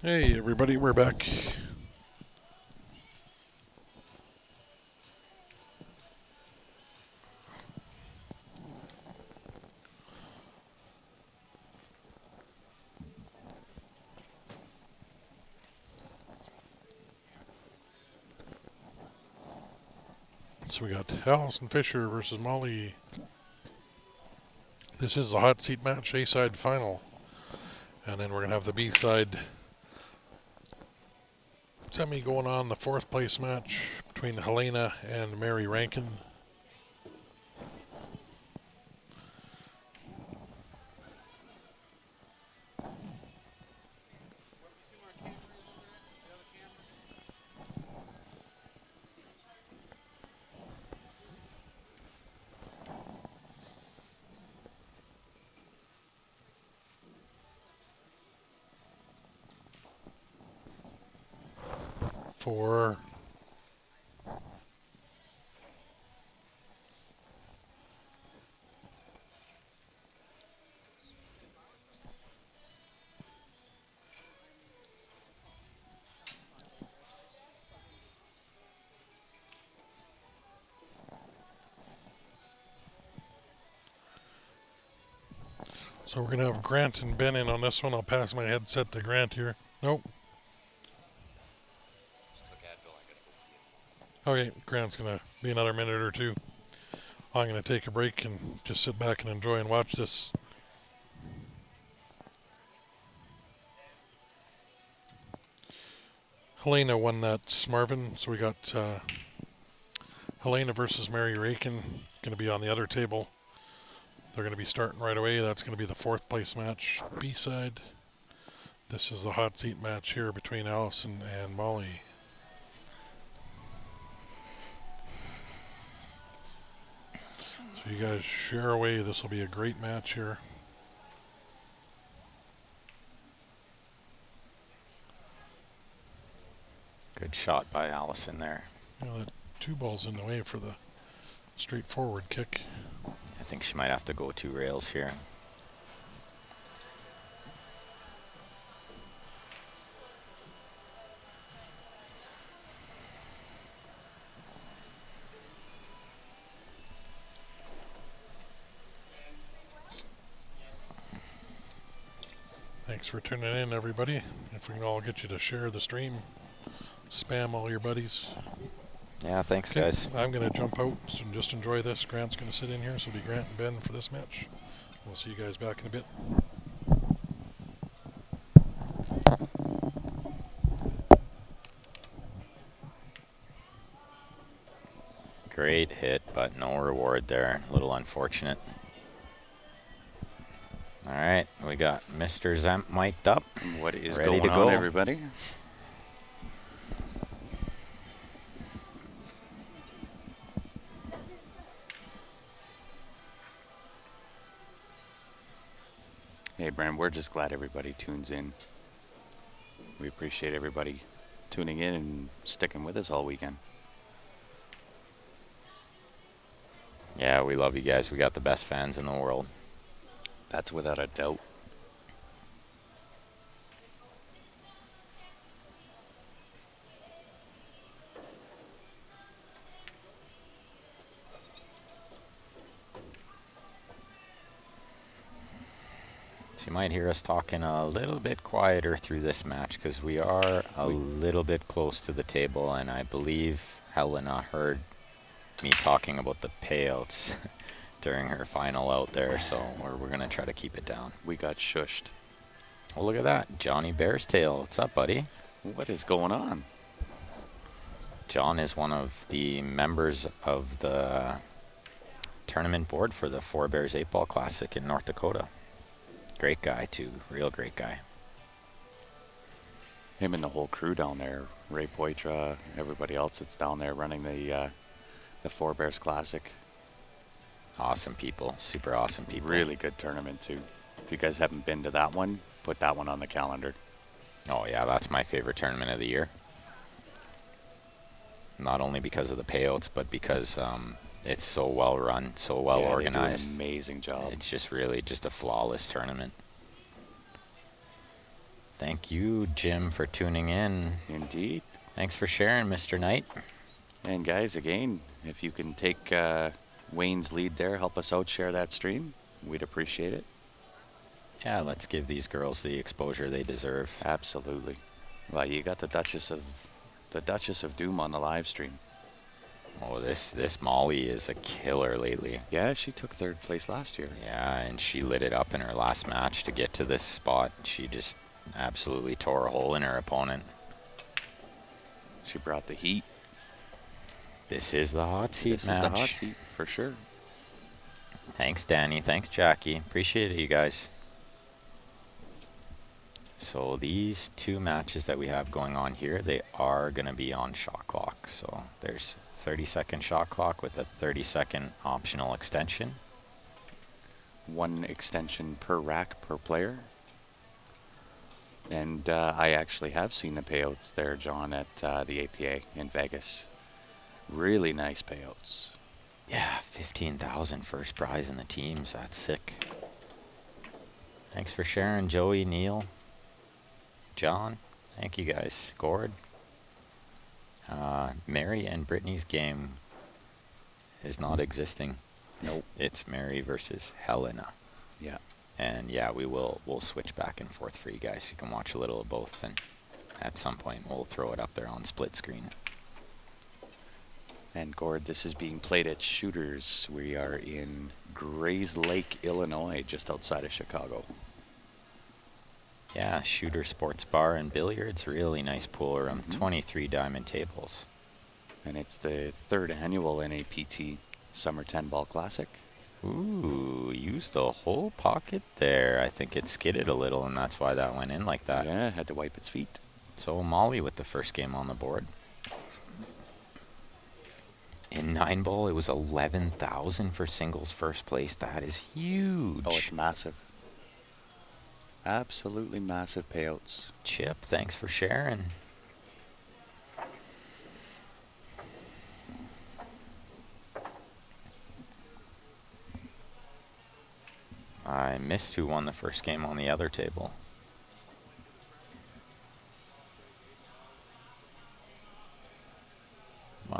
Hey everybody, we're back. So we got Allison Fisher versus Molly. This is the hot seat match, A-side final. And then we're going to have the B-side semi going on, the fourth place match between Helena and Mary Rankin. For so we're going to have Grant and Ben in on this one. I'll pass my headset to Grant here. Nope. Okay, Grant's going to be another minute or two. I'm going to take a break and just sit back and enjoy and watch this. Helena won that Marvin, so we got Helena versus Mary Rankin going to be on the other table. They're going to be starting right away. That's going to be the fourth place match. B-side. This is the hot seat match here between Allison and Molly. So you guys share away. This will be a great match here. Good shot by Allison there. You know, that two balls in the way for the straightforward kick. I think she might have to go 2 rails here. Thanks for tuning in, everybody. If we can all get you to share the stream, spam all your buddies. Yeah, thanks, guys. I'm going to jump out and just enjoy this. Grant's going to sit in here, so it'll be Grant and Ben for this match. We'll see you guys back in a bit. Great hit, but no reward there. A little unfortunate. All right, we got Mr. Zemp mic'd up. What is Ready going to go. on, everybody? Hey, Brand, we're just glad everybody tunes in. We appreciate everybody tuning in and sticking with us all weekend. Yeah, we love you guys. We got the best fans in the world. That's without a doubt. So you might hear us talking a little bit quieter through this match because we are a little bit close to the table, and I believe Helena heard me talking about the payouts during her final out there, so we're going to try to keep it down. We got shushed. Oh, look at that. Johnny Bear's Tail. What's up, buddy? What is going on? John is one of the members of the tournament board for the Four Bears 8-Ball Classic in North Dakota. Great guy, too. Real great guy. Him and the whole crew down there, Ray Poitra, everybody else that's down there running the Four Bears Classic. Awesome people. Super awesome people. Really good tournament, too. If you guys haven't been to that one, put that one on the calendar. Oh, yeah, that's my favorite tournament of the year. Not only because of the payouts, but because it's so well run, so well organized. They do an amazing job. It's just really just a flawless tournament. Thank you, Jim, for tuning in. Indeed. Thanks for sharing, Mr. Knight. And guys, again, if you can take Wayne's lead there, help us out, share that stream, we'd appreciate it. Yeah, let's give these girls the exposure they deserve. Absolutely. Well, you got the Duchess of Doom on the live stream. Oh, this Molly is a killer lately. Yeah, she took 3rd place last year. Yeah, and she lit it up in her last match to get to this spot. She just absolutely tore a hole in her opponent. She brought the heat. This is the hot seat This match. is the hot seat, for sure. Thanks, Danny. Thanks, Jackie. Appreciate it, you guys. So these 2 matches that we have going on here, they are going to be on shot clock. So there's 30-second shot clock with a 30-second optional extension. 1 extension per rack per player. And I actually have seen the payouts there, John, at the APA in Vegas. Really nice payouts. Yeah, 15,000 first prize in the teams. That's sick. Thanks for sharing, Joey, Neil, John. Thank you guys. Gord. Mary and Brittany's game is not existing. Nope. It's Mary versus Helena. Yeah. And yeah, we'll switch back and forth for you guys. You can watch a little of both, and at some point we'll throw it up there on split screen. And Gord, this is being played at Shooters. We are in Grays Lake, Illinois, just outside of Chicago. Yeah, Shooter Sports Bar and Billiards. Really nice pool room. 23 diamond tables. And it's the 3rd annual NAPT Summer 10-Ball Classic. Ooh, used the whole pocket there. I think it skidded a little, and that's why that went in like that. Yeah, had to wipe its feet. So Molly with the first game on the board. In 9-ball, it was 11,000 for singles first place. That is huge. Oh, it's massive. Absolutely massive payouts. Chip, thanks for sharing. I missed who won the first game on the other table.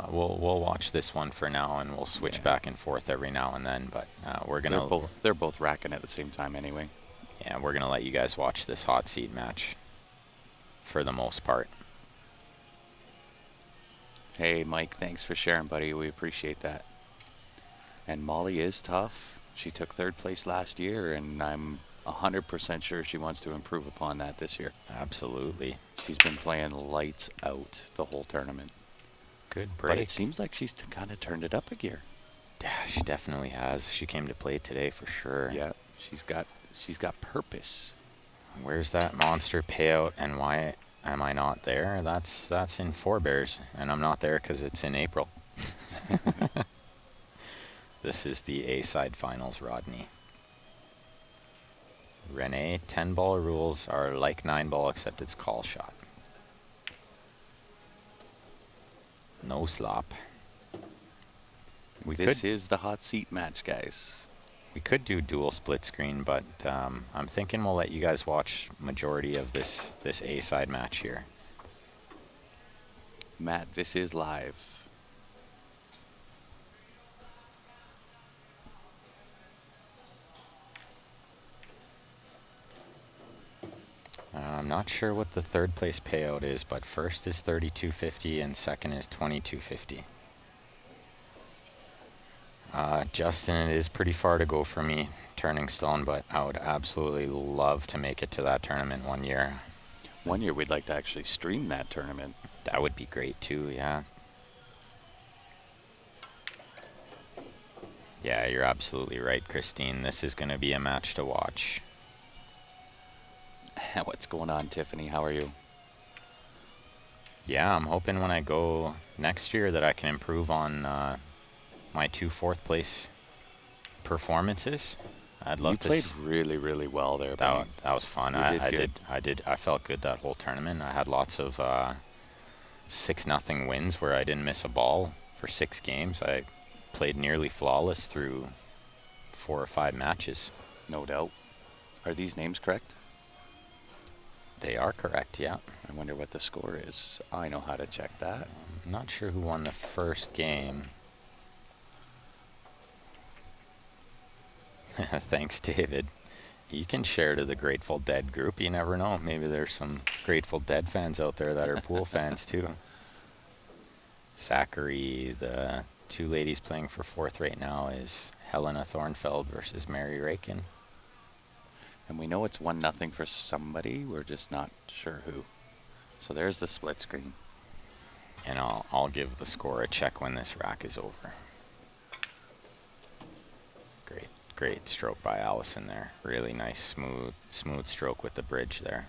We'll watch this one for now, and we'll switch back and forth every now and then. But we're gonna they're both racking at the same time anyway. Yeah, we're gonna let you guys watch this hot seat match for the most part. Hey, Mike, thanks for sharing, buddy. We appreciate that. And Molly is tough. She took 3rd place last year, and I'm 100% sure she wants to improve upon that this year. Absolutely. She's been playing lights out the whole tournament. Good break. But it seems like she's kind of turned it up a gear. Yeah, she definitely has. She came to play today for sure. Yeah, she's got purpose. Where's that monster payout, and why am I not there? That's in Forebears, and I'm not there because it's in April. This is the A-side finals, Rodney. Renee, 10-ball rules are like 9-ball, except it's call shot. No slop. This is the hot seat match, guys. We could do dual split screen, but I'm thinking we'll let you guys watch majority of this A-side match here. Matt, this is live. I'm not sure what the 3rd place payout is, but first is $32.50 and second is $22.50. Justin, it is pretty far to go for me, Turning Stone, but I would absolutely love to make it to that tournament one year. One year we'd like to actually stream that tournament. That would be great too, yeah. Yeah, you're absolutely right, Christine. This is going to be a match to watch. What's going on, Tiffany? How are you? Yeah, I'm hoping when I go next year that I can improve on my 2 4th place performances. I'd love to. You played really, really well there. That was fun. I did. I felt good that whole tournament. I had lots of 6-0 wins where I didn't miss a ball for 6 games. I played nearly flawless through 4 or 5 matches. No doubt. Are these names correct? They are correct, yeah. I wonder what the score is. I know how to check that. I'm not sure who won the first game. Thanks, David. You can share to the Grateful Dead group. You never know. Maybe there's some Grateful Dead fans out there that are pool fans too. Zachary, the two ladies playing for fourth right now is Helena Thornfeld versus Mary Rakin. And we know it's 1-0 for somebody. We're just not sure who. So there's the split screen. And I'll give the score a check when this rack is over. Great stroke by Allison there. Really nice, smooth stroke with the bridge there.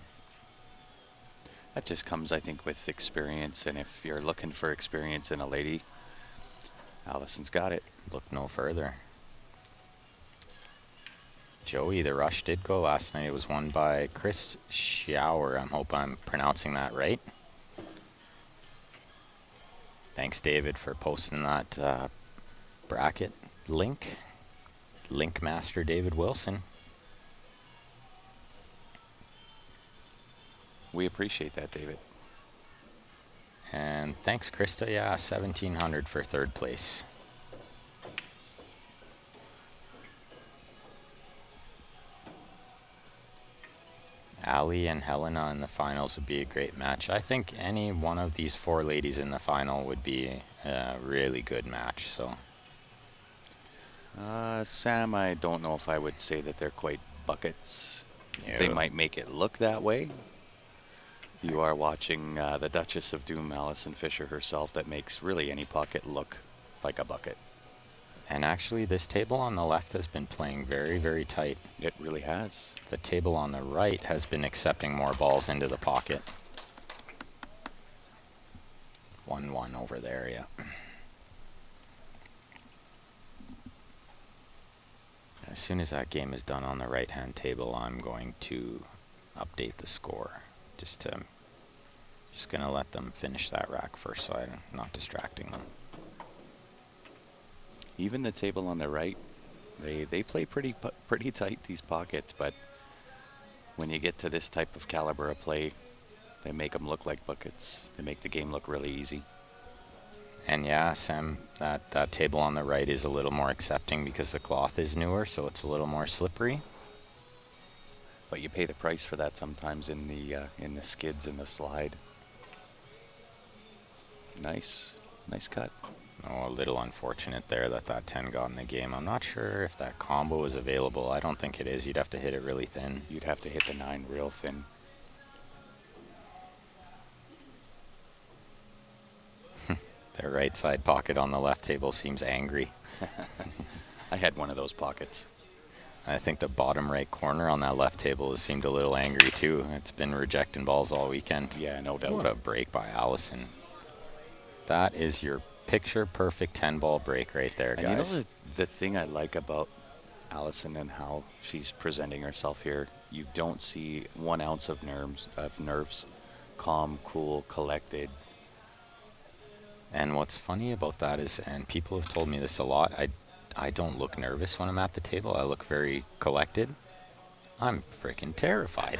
That just comes, I think, with experience. And if you're looking for experience in a lady, Allison's got it. Look no further. Joey, the rush did go last night. It was won by Chris Schauer. I hope I'm pronouncing that right. Thanks, David, for posting that bracket link. Link master David Wilson. We appreciate that, David. And thanks, Krista. Yeah, 1,700 for third place. Ali and Helena in the finals would be a great match. I think any one of these four ladies in the final would be a really good match. So, Sam, I don't know if I would say that they're quite buckets. yeah. They might make it look that way. You are watching the Duchess of Doom, Allison Fisher herself, that makes really any pocket look like a bucket. And actually, this table on the left has been playing very, very tight. It really has. The table on the right has been accepting more balls into the pocket. 1-1 over there, yeah. As soon as that game is done on the right-hand table, I'm going to update the score. Just going to let them finish that rack first so I'm not distracting them. Even the table on the right, they play pretty tight, these pockets, but when you get to this type of caliber of play, they make them look like buckets. They make the game look really easy. And yeah, Sam, that table on the right is a little more accepting because the cloth is newer, so it's a little more slippery. But you pay the price for that sometimes in the skids and the slide. Nice cut. Oh, a little unfortunate there that 10 got in the game. I'm not sure if that combo is available. I don't think it is. You'd have to hit it really thin. You'd have to hit the 9 real thin. Their right side pocket on the left table seems angry. I had one of those pockets. I think the bottom right corner on that left table has seemed a little angry too. It's been rejecting balls all weekend. Yeah, no doubt. What a break by Allison. That is your picture perfect 10-ball break right there, guys. And you know the thing I like about Allison and how she's presenting herself here, you don't see 1 ounce of nerves. Calm, cool, collected. And what's funny about that is, and people have told me this a lot, I don't look nervous when I'm at the table. I look very collected. I'm freaking terrified.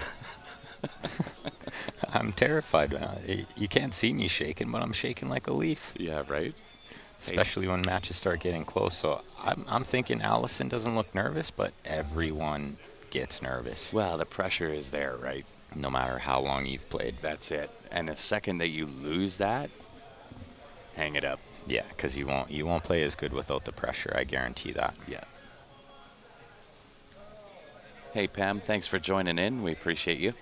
I'm terrified. You can't see me shaking, but I'm shaking like a leaf. Yeah, right? Especially when matches start getting close. So I'm thinking Allison doesn't look nervous, but everyone gets nervous. Well, the pressure is there, right? No matter how long you've played. That's it. And the second that you lose that, hang it up. Yeah, because you won't play as good without the pressure. I guarantee that. Yeah. Hey, Pam, thanks for joining in. We appreciate you.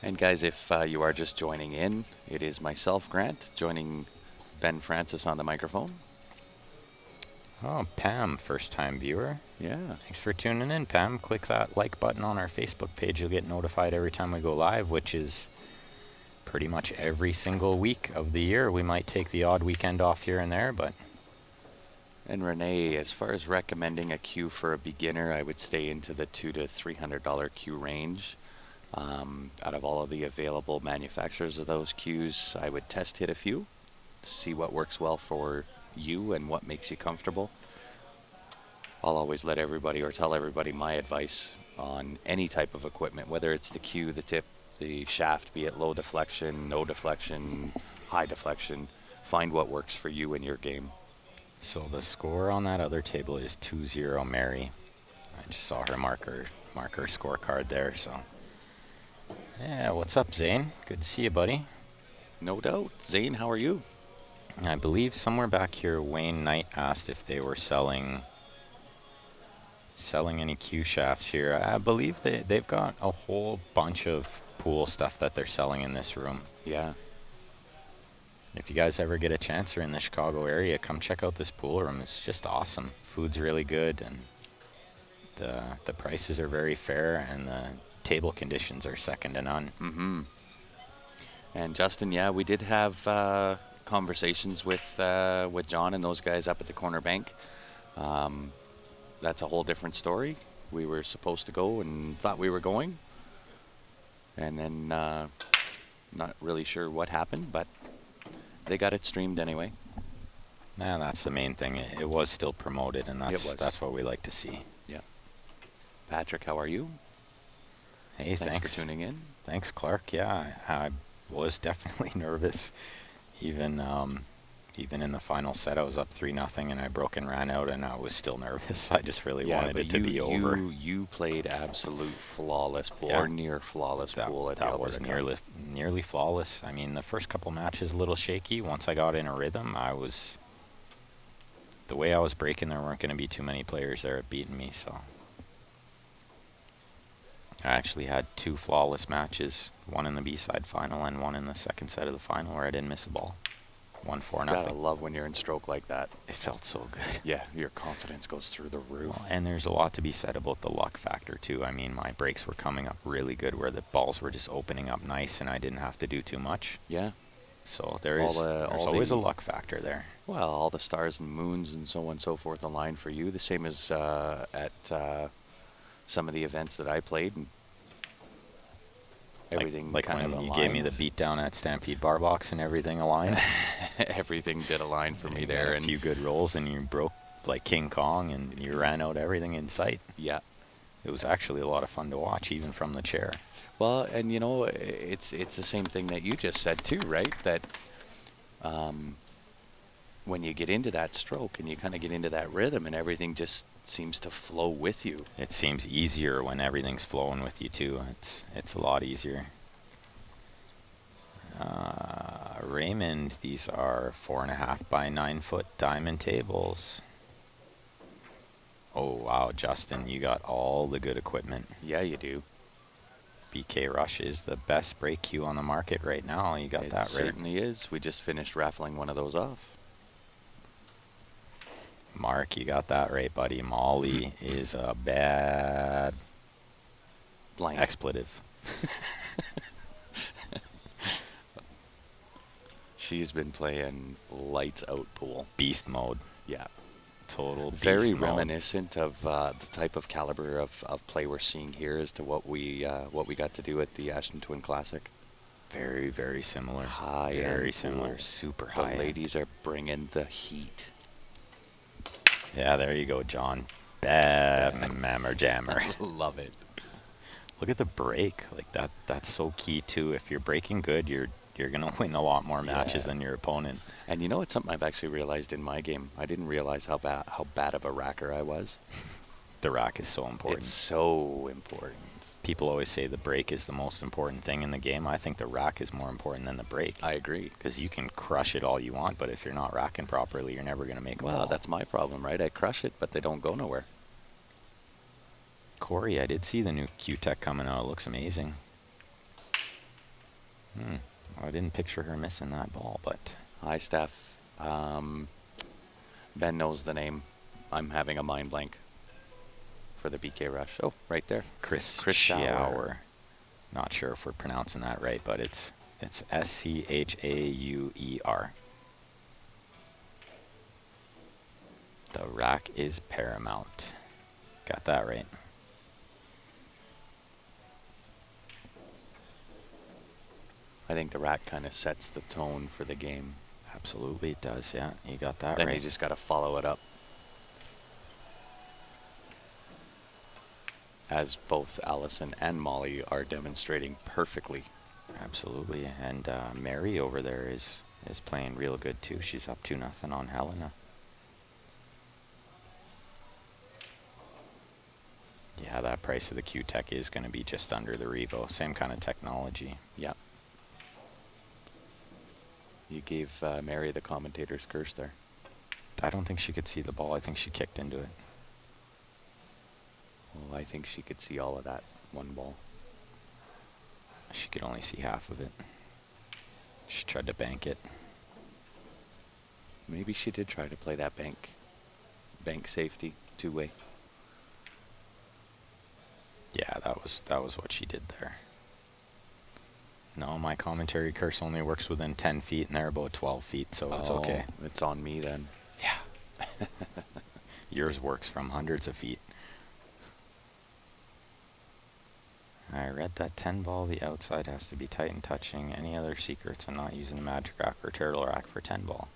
And guys, if you are just joining in, it is myself, Grant, joining Ben Francis on the microphone. Oh, Pam, first-time viewer. Yeah. Thanks for tuning in, Pam. Click that like button on our Facebook page. You'll get notified every time we go live, which is pretty much every single week of the year. We might take the odd weekend off here and there, but... And Renee, as far as recommending a cue for a beginner, I would stay into the $200 to $300 cue range. Out of all of the available manufacturers of those cues, I would test hit a few, see what works well for you and what makes you comfortable. I'll always let everybody or tell everybody my advice on any type of equipment, whether it's the cue, the tip, the shaft, be it low deflection, no deflection, high deflection. Find what works for you in your game. So the score on that other table is 2-0 Mary. I just saw her marker scorecard there, so. Yeah, what's up, Zane? Good to see you, buddy. No doubt. Zane, how are you? I believe somewhere back here, Wayne Knight asked if they were selling any Q shafts here. I believe they've got a whole bunch of pool stuff that they're selling in this room. Yeah. If you guys ever get a chance or in the Chicago area, come check out this pool room. It's just awesome. Food's really good, and the prices are very fair, and the table conditions are second to none. Mm-hmm. And Justin, yeah, we did have conversations with John and those guys up at the corner bank. That's a whole different story. We were supposed to go and thought we were going, and then not really sure what happened, but they got it streamed anyway. Nah, that's the main thing. It was still promoted, and that's what we like to see. Yeah. Patrick, how are you? Hey, Thanks for tuning in. Thanks, Clark. Yeah, I was definitely nervous. Even in the final set, I was up 3-0, and I broke and ran out, and I was still nervous. I just really wanted it to be over. You played absolute flawless pool, or near flawless pool at the That was nearly flawless. I mean, the first couple matches a little shaky. Once I got in a rhythm, the way I was breaking, there weren't going to be too many players there at beating me, so. I actually had 2 flawless matches, one in the B-side final and one in the second set of the final where I didn't miss a ball. 1-4-0. Gotta love when you're in stroke like that. It felt so good. Yeah, your confidence goes through the roof. Well, and there's a lot to be said about the luck factor too. I mean, my breaks were coming up really good where the balls were just opening up nice and I didn't have to do too much. Yeah. So there's always a luck factor there. Well, all the stars and moons and so on and so forth align for you. The same as at some of the events that I played. And everything like kind when of you aligned. gave me the beat down at Stampede Bar Box and everything aligned. Everything did align for me there. And a few good rolls and you broke like King Kong and you ran out everything in sight. Yeah. It was actually a lot of fun to watch, even from the chair. Well, and you know, it's the same thing that you just said too, right? That when you get into that stroke and you kind of get into that rhythm and everything just seems to flow with you. It seems easier when everything's flowing with you too. It's a lot easier. Raymond, these are 4.5 by 9 foot diamond tables. Oh wow, Justin, you got all the good equipment. Yeah, you do. BK Rush is the best brake cue on the market right now. You got that right. It certainly is. We just finished raffling one of those off. Mark, you got that right, buddy. Molly is a bad blank expletive. She's been playing lights out pool. Beast mode. Yeah. Total beast Very mode. reminiscent of the type of caliber of play we're seeing here as to what we got to do at the Ashton Twin Classic. Very, very similar. High very end similar. pool. Super high. The ladies are bringing the heat. Yeah, there you go, John. Bad mammer jammer. Love it. Look at the break. Like that's so key too. If you're breaking good, you're gonna win a lot more matches than your opponent. And you know, it's something I've actually realized in my game. I didn't realize how bad of a racker I was. The rack is so important. It's so important. People always say the break is the most important thing in the game. I think the rack is more important than the break. I agree. Because you can crush it all you want, but if you're not racking properly, you're never going to make a ball. Well, that's my problem, right? I crush it, but they don't go nowhere. Corey, I did see the new Q-Tech coming out. It looks amazing. I didn't picture her missing that ball, but... Hi, Steph. Ben knows the name. I'm having a mind blank for the BK Rush. Oh, right there. Chris Schauer. Not sure if we're pronouncing that right, but it's Schauer. The rack is paramount. Got that right. I think the rack kind of sets the tone for the game. Absolutely, it does, yeah. You got that then right. Then you just got to follow it up. as both Allison and Molly are demonstrating perfectly. Absolutely. And Mary over there is playing real good too. She's up 2-0 on Helena. Yeah, that price of the Q-Tech is going to be just under the Revo. Same kind of technology. Yeah. You gave Mary the commentator's curse there. I don't think she could see the ball. I think she kicked into it. Well, I think she could see all of that one ball. She could only see half of it. She tried to bank it. Maybe she did try to play that bank safety, two-way. Yeah, that was what she did there. No, my commentary curse only works within 10 feet, and they're about 12 feet, so it's okay. It's on me then. Yeah. Yours works from hundreds of feet. I read that 10 ball, the outside has to be tight and touching. Any other secrets? I'm not using the magic rack or turtle rack for 10 ball.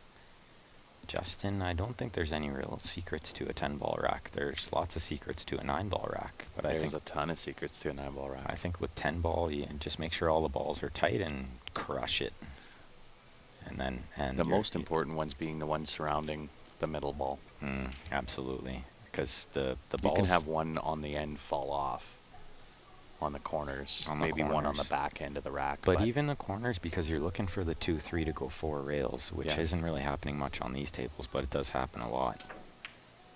Justin, I don't think there's any real secrets to a 10 ball rack. There's lots of secrets to a 9 ball rack. But There's I think a ton of secrets to a 9-ball rack. I think with 10 ball, you just make sure all the balls are tight and crush it. And then the most important ones being the ones surrounding the middle ball. Absolutely, because the balls. You can have one on the end fall off. On the corners, maybe one on the back end of the rack. But even the corners, because you're looking for the 2-3 to go 4 rails, which isn't really happening much on these tables, but it does happen a lot.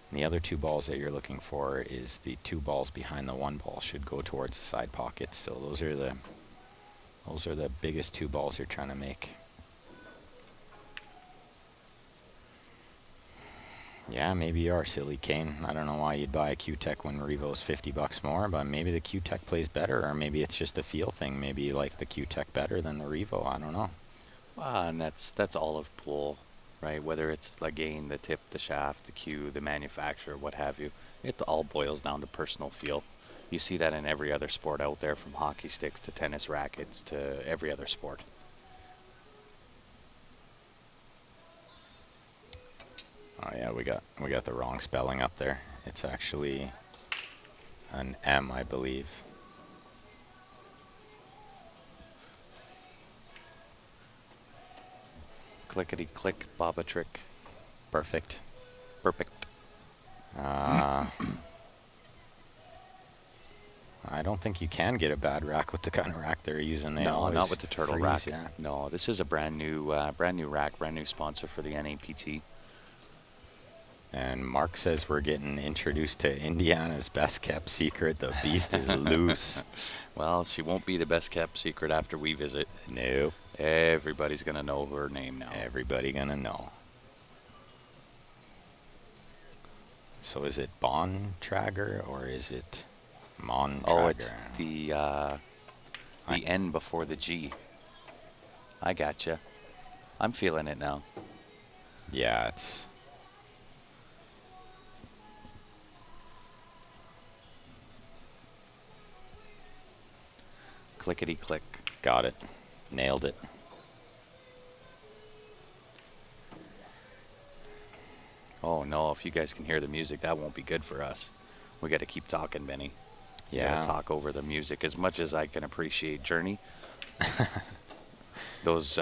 And the other 2 balls that you're looking for is the 2 balls behind the 1 ball should go towards the side pockets. So those are the biggest 2 balls you're trying to make. Yeah, maybe you are silly, Kane. I don't know why you'd buy a Q-Tech when Revo's $50 more, but maybe the Q-Tech plays better, or maybe it's just a feel thing. Maybe you like the Q-Tech better than the Revo. I don't know. And that's all of pool, right? Whether it's again the tip, the shaft, the cue, the manufacturer, what have you. It all boils down to personal feel. You see that in every other sport out there, from hockey sticks to tennis rackets to every other sport. Oh yeah, we got the wrong spelling up there. It's actually an M, I believe. Clickety click, Baba trick. Perfect. Perfect. I don't think you can get a bad rack with the kind of rack they're using. No, not with the turtle freeze, rack. Yeah. No, this is a brand new rack, brand new sponsor for the NAPT. And Mark says we're getting introduced to Indiana's best kept secret. The beast is loose. Well, she won't be the best kept secret after we visit. No. Everybody's going to know her name now. Everybody going to know. So is it Bontrager or is it Montrager? Oh, it's the N before the G. I gotcha. I'm feeling it now. Yeah, it's... Clickety click. Got it. Nailed it. Oh no, if you guys can hear the music, that won't be good for us. We got to keep talking, Benny. Yeah. Got to talk over the music. As much as I can appreciate Journey, those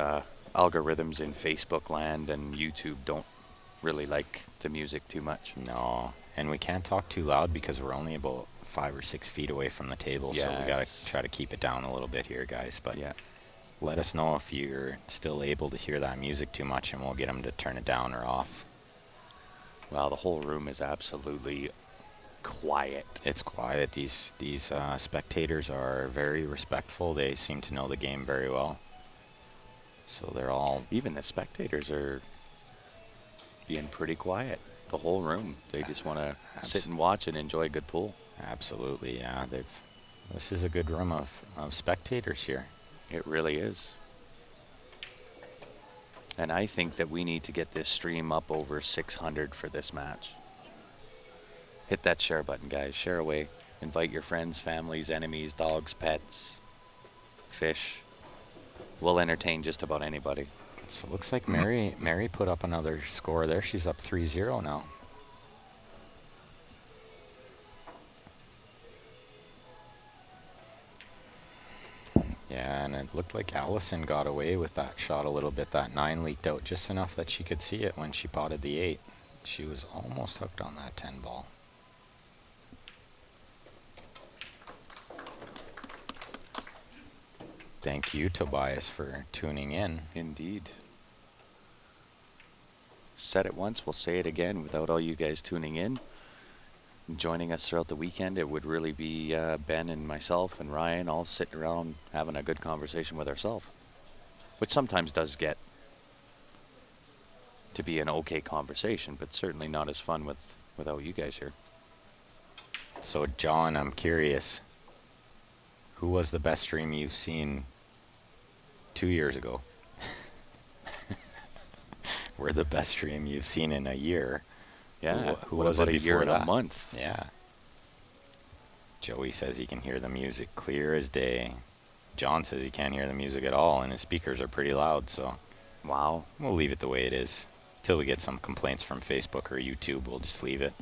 algorithms in Facebook land and YouTube don't really like the music too much. No, and we can't talk too loud because we're only about 5 or 6 feet away from the table, so we got to try to keep it down a little bit here, guys. But yeah, let us know if you're still able to hear that music too much, and we'll get them to turn it down or off. Well, the whole room is absolutely quiet. It's quiet. These spectators are very respectful. They seem to know the game very well. So they're all... Even the spectators are being pretty quiet. The whole room. They just want to sit and watch and enjoy a good pool. Absolutely, yeah. This is a good room of spectators here. It really is. And I think that we need to get this stream up over 600 for this match. Hit that share button, guys. Share away. Invite your friends, families, enemies, dogs, pets, fish. We'll entertain just about anybody. So it looks like Mary put up another score there. She's up 3-0 now. Yeah, and it looked like Allison got away with that shot a little bit. That 9 leaked out just enough that she could see it when she potted the 8. She was almost hooked on that 10 ball. Thank you, Tobias, for tuning in. Indeed. Said it once, we'll say it again. Without all you guys tuning in and joining us throughout the weekend, it would really be Ben and myself and Ryan all sitting around having a good conversation with ourselves, which sometimes does get to be an okay conversation, but certainly not as fun without you guys here. So, John, I'm curious, who was the best stream you've seen 2 years ago? Or the best stream you've seen in a year? Yeah, Who what was about it a year before and a that? month? Yeah. Joey says he can hear the music clear as day. John says he can't hear the music at all, and his speakers are pretty loud, so Wow. we'll leave it the way it is. Till we get some complaints from Facebook or YouTube, we'll just leave it.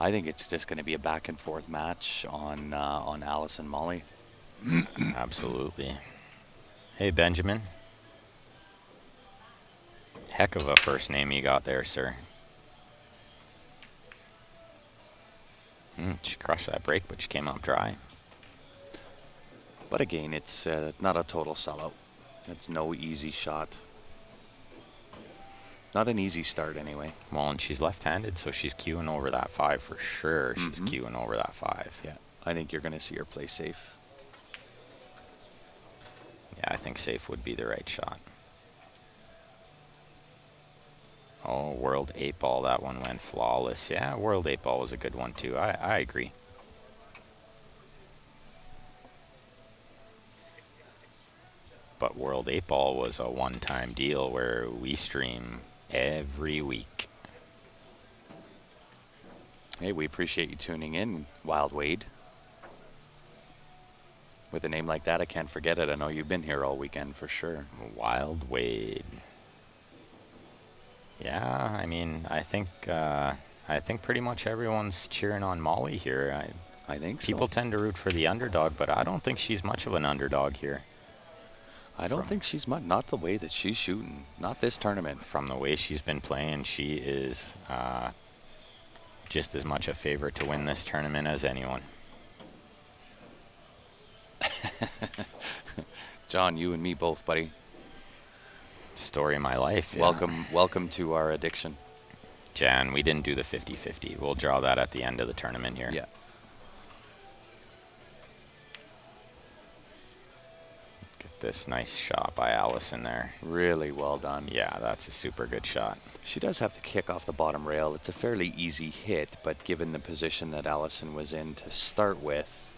I think it's just going to be a back and forth match on Alice and Molly. Absolutely. Hey, Benjamin. Heck of a first name you got there, sir. She crushed that break, but she came up dry. But again, it's not a total sellout. It's no easy shot. Not an easy start anyway. Well, and she's left-handed, so she's queuing over that 5 for sure. She's queuing over that 5. Yeah, I think you're going to see her play safe. Yeah, I think safe would be the right shot. Oh, World 8 Ball, that one went flawless. Yeah, World 8 Ball was a good one too. I agree. But World 8 Ball was a one-time deal where we stream every week. Hey, we appreciate you tuning in, Wild Wade. With a name like that, I can't forget it. I know you've been here all weekend for sure. Wild Wade. Yeah, I mean, I think pretty much everyone's cheering on Molly here. I think so. People tend to root for the underdog, but I don't think she's much of an underdog here. I don't think she's much. Not the way that she's shooting. Not this tournament. From the way she's been playing, she is just as much a favorite to win this tournament as anyone. John, you and me both, buddy. Story of my life. Yeah. Welcome to our addiction. Jan, we didn't do the 50-50. We'll draw that at the end of the tournament here. Yeah. Get this nice shot by Allison there. Really well done. Yeah, that's a super good shot. She does have to kick off the bottom rail. It's a fairly easy hit, but given the position that Allison was in to start with,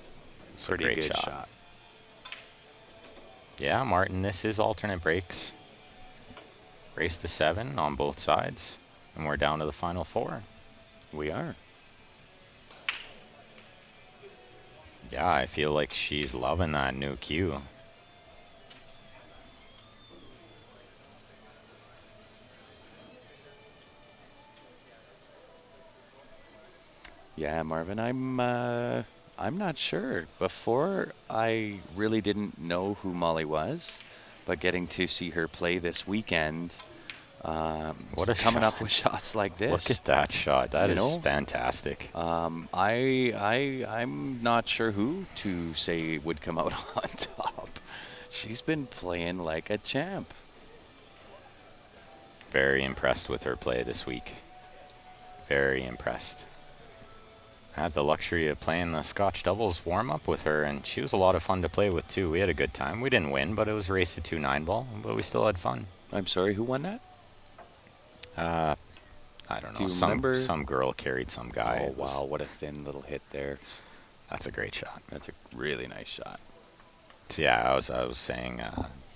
pretty great good shot. shot. Yeah, Martin, this is alternate breaks. Race to 7 on both sides, and we're down to the final 4. We are. Yeah, I feel like she's loving that new cue. Yeah, Marvin, I'm not sure. Before, I really didn't know who Molly was, but getting to see her play this weekend, what a coming shot. up with shots like this. Look at that shot. That is know? fantastic. I'm not sure who to say would come out on top. She's been playing like a champ. Very impressed with her play this week. Very impressed. I had the luxury of playing the Scotch doubles warm-up with her, and she was a lot of fun to play with too. We had a good time. We didn't win, but it was a race to 2 9-ball, but we still had fun. I'm sorry, who won that? I don't know. Do you remember? Some girl carried some guy. Oh, It was- wow, what a thin little hit there. That's a great shot. That's a really nice shot. So yeah, I was saying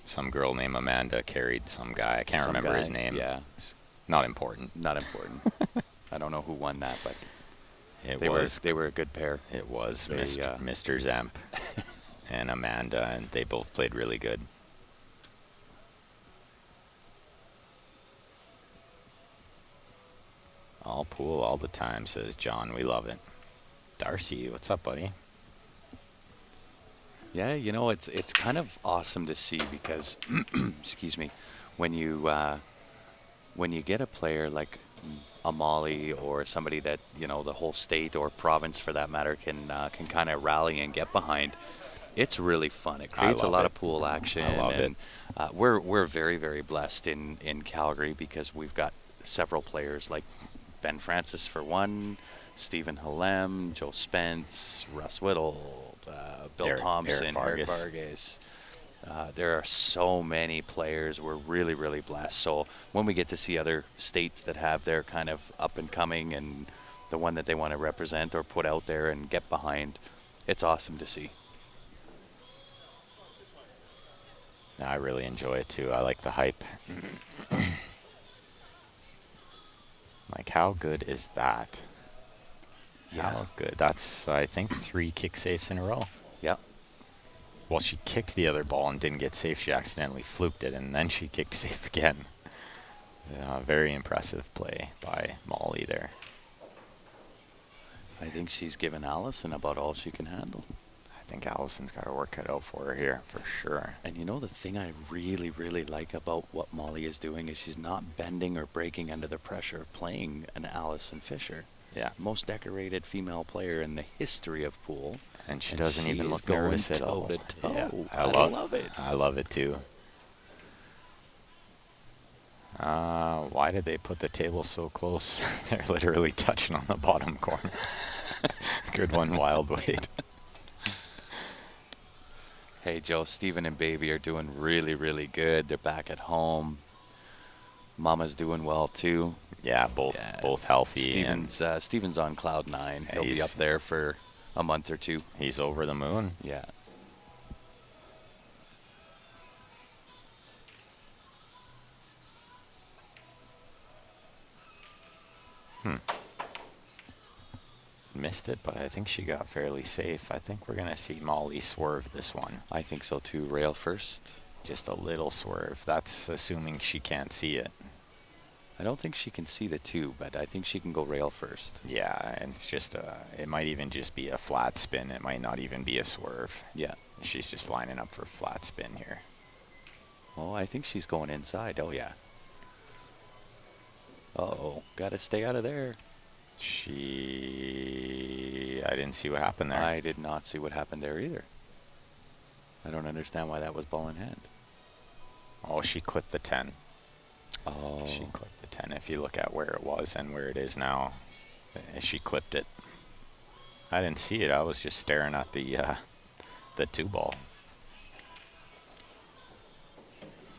some girl named Amanda carried some guy. I can't Some remember his guy, name. yeah. It's not important. Not important. I don't know who won that, but It they was were a good pair. It was They, Mr. Zemp and Amanda, and they both played really good. All pool all the time, says John. We love it. Darcy, what's up, buddy? Yeah, you know, it's kind of awesome to see because, excuse me, when you get a player like a Molly or somebody that the whole state or province for that matter can kind of rally and get behind. It's really fun. It I creates a love lot it. of pool action, I love it. and we're very very blessed in Calgary because we've got several players like Ben Francis for one, Stephen Halem, Joe Spence, Russ Whittle, Bill Eric Thompson, Eric Vargas. Vargas. There are so many players. We're really, really blessed. So when we get to see other states that have their kind of up and coming and the one that they want to represent or put out there and get behind, it's awesome to see. I really enjoy it too. I like the hype. Like, how good is that? Yeah. How good? That's, I think, 3 kick safes in a row. Yeah. Well, she kicked the other ball and didn't get safe. She accidentally fluked it, and then she kicked safe again. Very impressive play by Molly there. I think she's given Allison about all she can handle. I think Allison's got her work cut out for her here, for sure. And you know, the thing I really, really like about what Molly is doing is she's not bending or breaking under the pressure of playing an Allison Fisher. Yeah. Most decorated female player in the history of pool. And she And doesn't she even is look going nervous at all. toe to toe. Yeah, I love it. I love it too. Why did they put the table so close? They're literally touching on the bottom corner. Good one, Wild Wade. Hey, Joe, Steven and baby are doing really, really good. They're back at home. Mama's doing well too. Yeah, both healthy. Steven's on cloud 9. Yeah, He'll be he's- up there for a month or two. He's over the moon. Yeah. Missed it, but I think she got fairly safe. I think we're going to see Molly swerve this one. I think so too. Rail first. Just a little swerve. That's assuming she can't see it. I don't think she can see the 2, but I think she can go rail first. Yeah, and it's just it might even just be a flat spin. It might not even be a swerve. Yeah. She's just lining up for flat spin here. Oh, I think she's going inside. Oh, yeah. Uh-oh. Got to stay out of there. I didn't see what happened there. I did not see what happened there either. I don't understand why that was ball in hand. Oh, she clipped the 10. Oh. She clipped the 10. If you look at where it was and where it is now, she clipped it. I didn't see it. I was just staring at the 2 ball.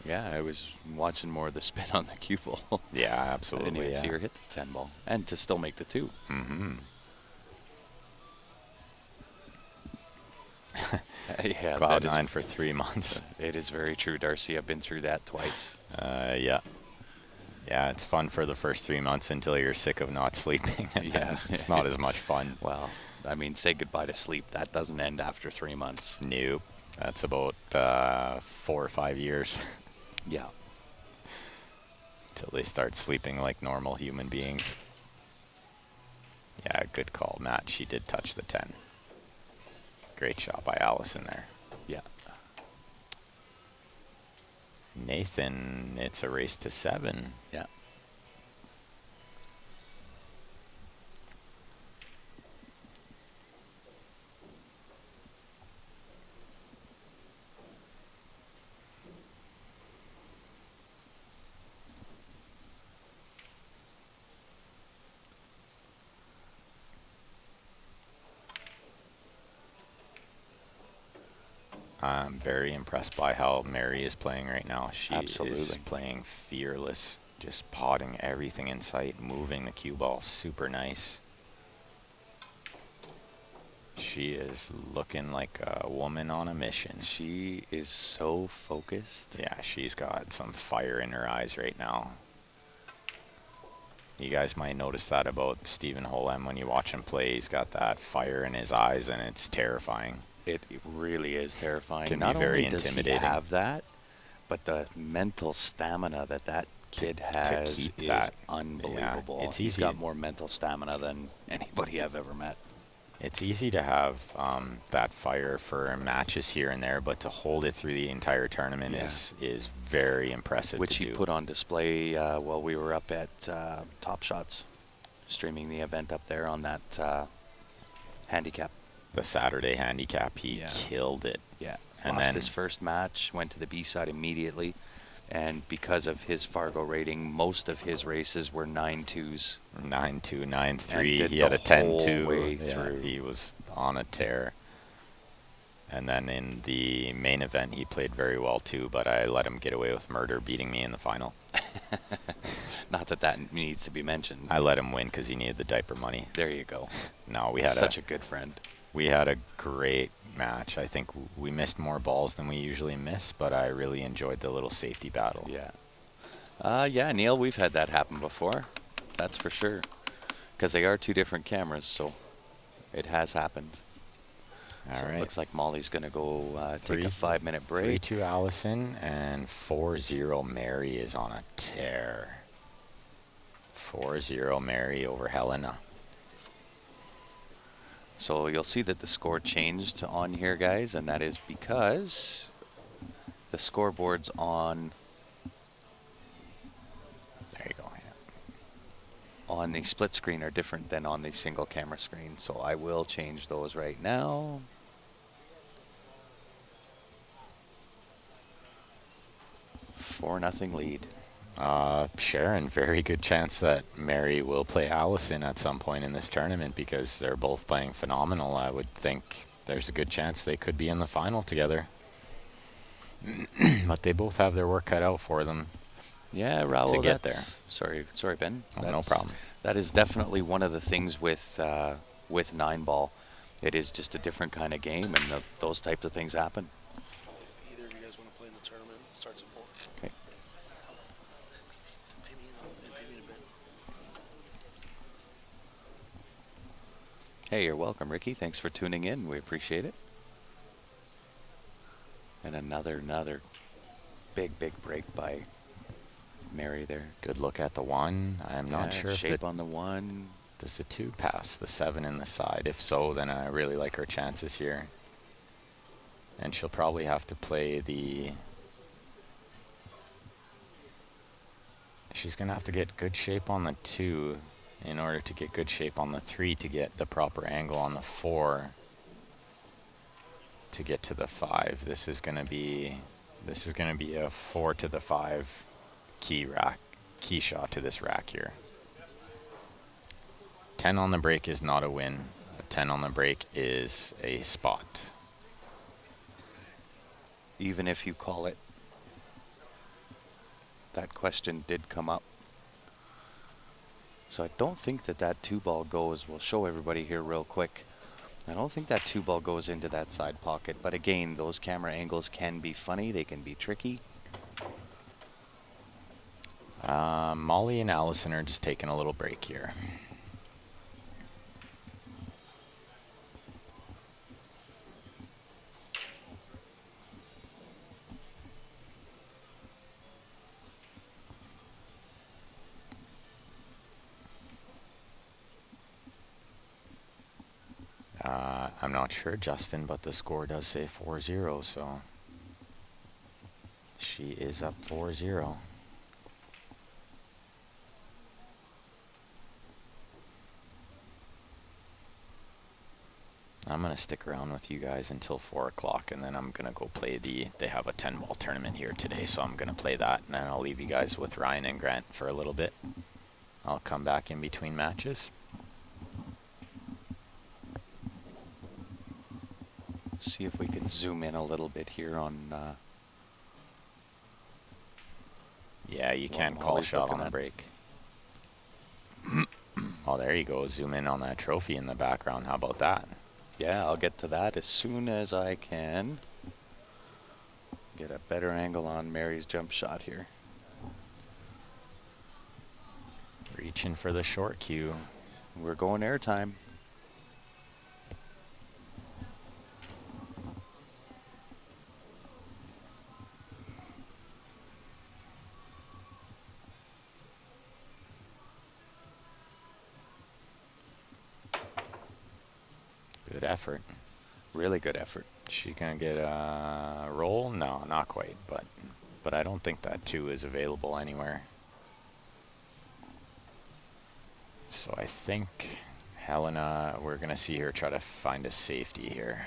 Yeah, I was watching more of the spin on the cue ball. Yeah, I absolutely. didn't even see her hit the 10 ball. And to still make the 2. Mm-hmm. Yeah, Cloud that is- 9 for 3 months. It is very true, Darcy. I've been through that twice. Yeah. Yeah, it's fun for the first 3 months until you're sick of not sleeping. And Yeah. it's not as much fun. Well, I mean, say goodbye to sleep. That doesn't end after 3 months. Nope. That's about 4 or 5 years Yeah. till they start sleeping like normal human beings. Yeah, good call, Matt. She did touch the 10. Great shot by Allison there. Yeah. Nathan, it's a race to 7. Yeah. I'm very impressed by how Mary is playing right now. She is Absolutely. playing fearless, just potting everything in sight, moving the cue ball super nice. She is looking like a woman on a mission. She is so focused. Yeah, she's got some fire in her eyes right now. You guys might notice that about Stephen Holem when you watch him play. He's got that fire in his eyes, and it's terrifying. It really is terrifying. Can be Not very only does he intimidating. have that, but the mental stamina that kid has keep is that. unbelievable. Yeah, it's He's easy. got more mental stamina than anybody I've ever met. It's easy to have that fire for matches here and there, but to hold it through the entire tournament is very impressive. Which to he do. put on display while we were up at Top Shots, streaming the event up there on that handicap. The Saturday handicap, he killed it. Yeah, and lost then his first match, went to the B side immediately, and because of his Fargo rating, most of his races were 9-2s. 9-2, 9-3. He had a 10-2 way through. He was on a tear. And then in the main event, he played very well too, but I let him get away with murder, beating me in the final. Not that that needs to be mentioned. I let him win because he needed the diaper money. There you go. No, we had such a good friend. We had a great match. I think we missed more balls than we usually miss, but I really enjoyed the little safety battle. Yeah. Yeah, Neil, we've had that happen before. That's for sure. Because they are two different cameras, so it has happened. All right. It looks like Molly's going to go take a 5-minute break. 3-2 Allison and 4-0 Mary is on a tear. 4-0 Mary over Helena. So you'll see that the score changed on here, guys, and that is because the scoreboards on on the split screen are different than on the single camera screen. So I will change those right now. For 4-0 lead. Sharon, very good chance that Mary will play Allison at some point in this tournament because they're both playing phenomenal. I would think there's a good chance they could be in the final together. But they both have their work cut out for them. Yeah, Raul, to get there. Sorry, Ben. Oh, no problem. That is definitely one of the things with 9-ball. It is just a different kind of game, and those types of things happen. If either of you guys want to play in the tournament, it starts at 4. Okay. Pay me in a bit. Hey, you're welcome, Ricky. Thanks for tuning in. We appreciate it. And another big break by Mary there. Good look at the 1. I'm not sure if shape on the 1. Does the 2 pass the 7 in the side? If so, then I really like her chances here. And she'll probably have to play the... She's going to have to get good shape on the 2 in order to get good shape on the 3 to get the proper angle on the 4 to get to the 5. This is going to be a 4 to the 5 key shot to this rack here. 10 on the break is not a win. A 10 on the break is a spot. Even if you call it. That question did come up. So I don't think that 2-ball goes. We'll show everybody here real quick. I don't think that 2-ball goes into that side pocket. But again, those camera angles can be funny. They can be tricky. Molly and Allison are just taking a little break here. I'm not sure, Justin, but the score does say 4-0, so she is up 4-0. I'm going to stick around with you guys until 4 o'clock, and then I'm going to go play they have a 10-ball tournament here today, so I'm going to play that, and then I'll leave you guys with Ryan and Grant for a little bit. I'll come back in between matches. See if we can zoom in a little bit here on... yeah, you can't call a shot on the break. Oh, there you go. Zoom in on that trophy in the background. How about that? Yeah, I'll get to that as soon as I can. Get a better angle on Mary's jump shot here. Reaching for the short cue. We're going airtime. effort. Really good effort. She gonna get a roll? No, not quite, but I don't think that 2 is available anywhere. So I think Helena, we're gonna see her try to find a safety here.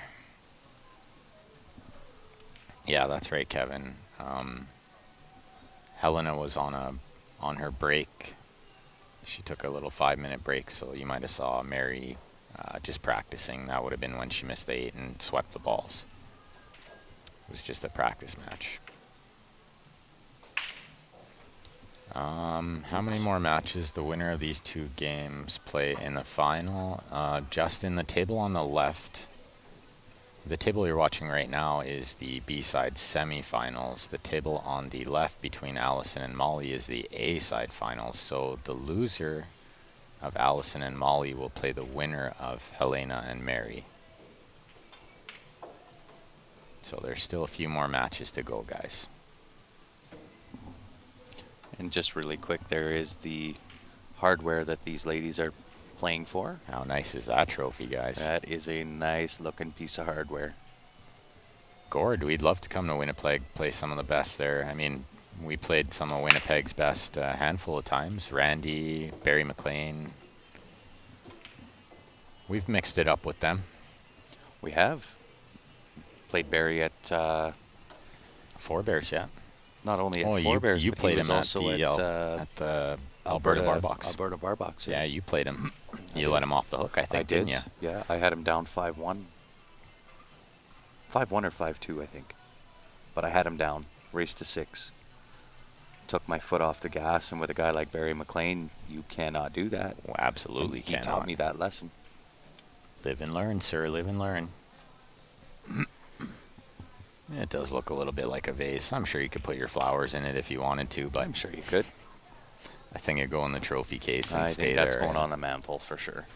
Yeah, that's right, Kevin. Helena was on her break. She took a little 5-minute break, so you might have saw Mary just practicing. That would have been when she missed the 8 and swept the balls. It was just a practice match. How many more matches the winner of these 2 games play in the final? Justin, the table on the left, the table you're watching right now is the B-side semifinals. The table on the left between Allison and Molly is the A-side finals. So the loser of Allison and Molly will play the winner of Helena and Mary. So there's still a few more matches to go, guys. And just really quick, there is the hardware that these ladies are playing for. How nice is that trophy, guys? That is a nice looking piece of hardware. Gord, we'd love to come to Winnipeg, play some of the best there. I mean, we played some of Winnipeg's best a handful of times. Randy, Barry McLean. We've mixed it up with them. We have played Barry at Four Bears, yeah. not only at Four Bears, you but played he was him also at the Alberta Bar Box. Alberta Bar Box. Yeah, you played him. You let him off the hook, I think, didn't you? Yeah, I had him down 5-1. 5-1 or 5-2, I think. But I had him down, raced to 6. Took my foot off the gas, and with a guy like Barry McLean, you cannot do that. Well, absolutely He cannot. taught me that lesson. Live and learn, sir. Live and learn. It does look a little bit like a vase. I'm sure you could put your flowers in it if you wanted to, but I'm sure you could. I think it'd go in the trophy case and I stay think there. that's going on the mantle for sure.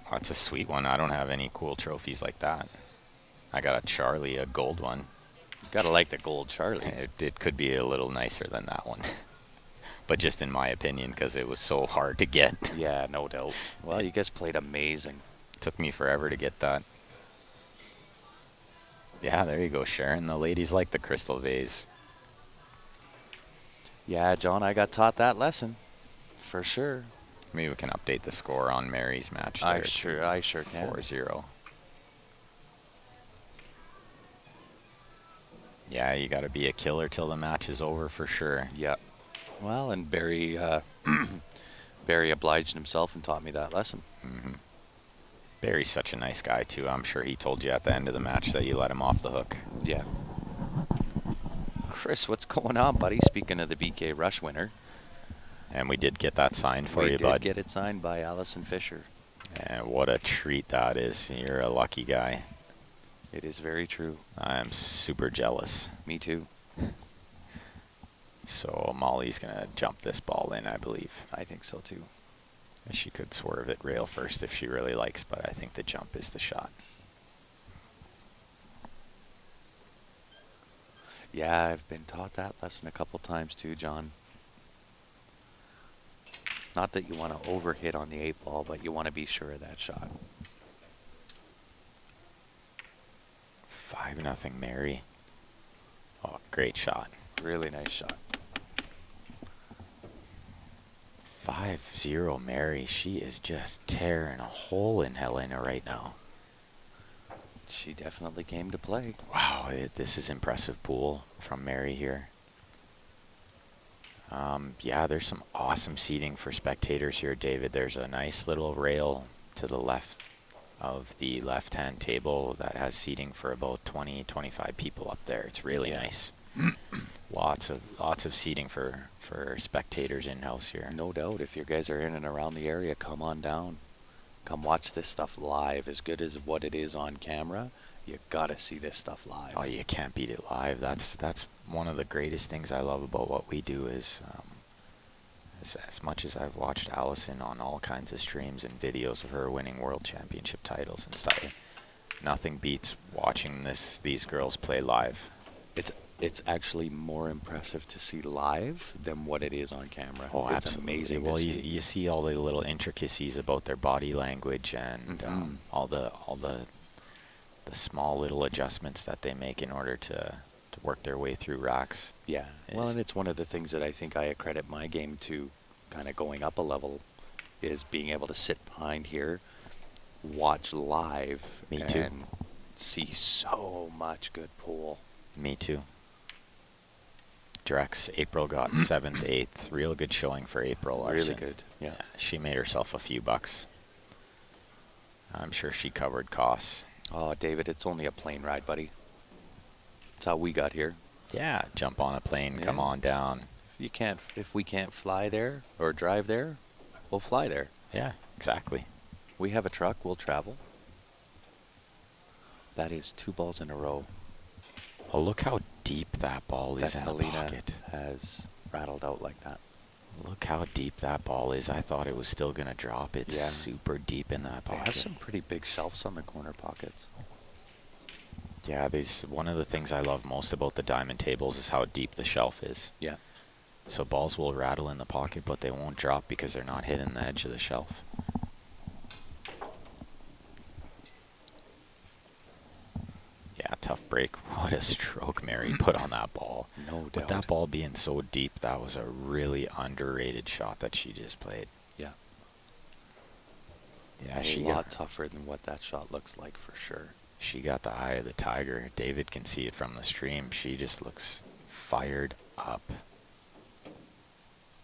That's a sweet one. I don't have any cool trophies like that. I got a Charlie, a gold one. Gotta like the gold Charlie. It could be a little nicer than that one. But just in my opinion, because it was so hard to get. Yeah, no doubt. Well, you guys played amazing. Took me forever to get that. Yeah, there you go, Sharon. The ladies like the crystal vase. Yeah, John, I got taught that lesson. For sure. Maybe we can update the score on Mary's match there. I sure can. 4-0. Yeah, you got to be a killer till the match is over for sure. Yeah. Well, and Barry Barry obliged himself and taught me that lesson. Mm-hmm. Barry's such a nice guy, too. I'm sure he told you at the end of the match that you let him off the hook. Yeah. Chris, what's going on, buddy? Speaking of the BK Rush winner. And we did get that signed for you, bud. We did get it signed by Allison Fisher. And what a treat that is. You're a lucky guy. It is very true. I'm super jealous. Me too. So Molly's going to jump this ball in, I believe. I think so too. She could swerve it rail first if she really likes, but I think the jump is the shot. Yeah, I've been taught that lesson a couple times too, John. Not that you want to overhit on the 8 ball, but you want to be sure of that shot. 5-0 Mary. Oh, great shot. Really nice shot. 5-0 Mary. She is just tearing a hole in Helena right now. She definitely came to play. Wow, this is impressive pool from Mary here. Yeah, there's some awesome seating for spectators here, David. There's a nice little rail to the left of the left-hand table that has seating for about 20-25 people up there. It's really nice. Lots of seating for spectators in-house here. No doubt. If you guys are in and around the area, come on down. Come watch this stuff live. As good as what it is on camera, you gotta see this stuff live. Oh, you can't beat it live. That's one of the greatest things I love about what we do is as much as I've watched Allison on all kinds of streams and videos of her winning world championship titles and stuff, nothing beats watching these girls play live. it's actually more impressive to see live than what it is on camera. Oh, it's absolutely. amazing Well, to you, see. you see all the little intricacies about their body language and all the small little adjustments that they make in order to work their way through racks. Yeah. Well, and it's one of the things that I think I accredit my game to, kind of going up a level, is being able to sit behind here, watch live, Me too. and see so much good pool. Me too. Drex, April got 7th, 8th. Real good showing for April. Really Larson. good. Yeah. She made herself a few bucks. I'm sure she covered costs. Oh, David, it's only a plane ride, buddy. That's how we got here. Yeah, jump on a plane, come Yeah. on down. If we can't fly there or drive there, we'll fly there. Yeah, exactly. We have a truck, we'll travel. That is 2 balls in a row Oh, look how deep that ball is that in the Helena pocket. has rattled out like that. Look how deep that ball is. I thought it was still going to drop. It's Yeah. super deep in that They pocket. have some pretty big shelves on the corner pockets. Yeah, one of the things I love most about the diamond tables is how deep the shelf is. Yeah. So balls will rattle in the pocket, but they won't drop because they're not hitting the edge of the shelf. Yeah, tough break. What a stroke Mary put on that ball. No With doubt. that ball being so deep, that was a really underrated shot that she just played. Yeah. Yeah, A lot tougher than what that shot looks like for sure. She got the eye of the tiger. David can see it from the stream. She just looks fired up.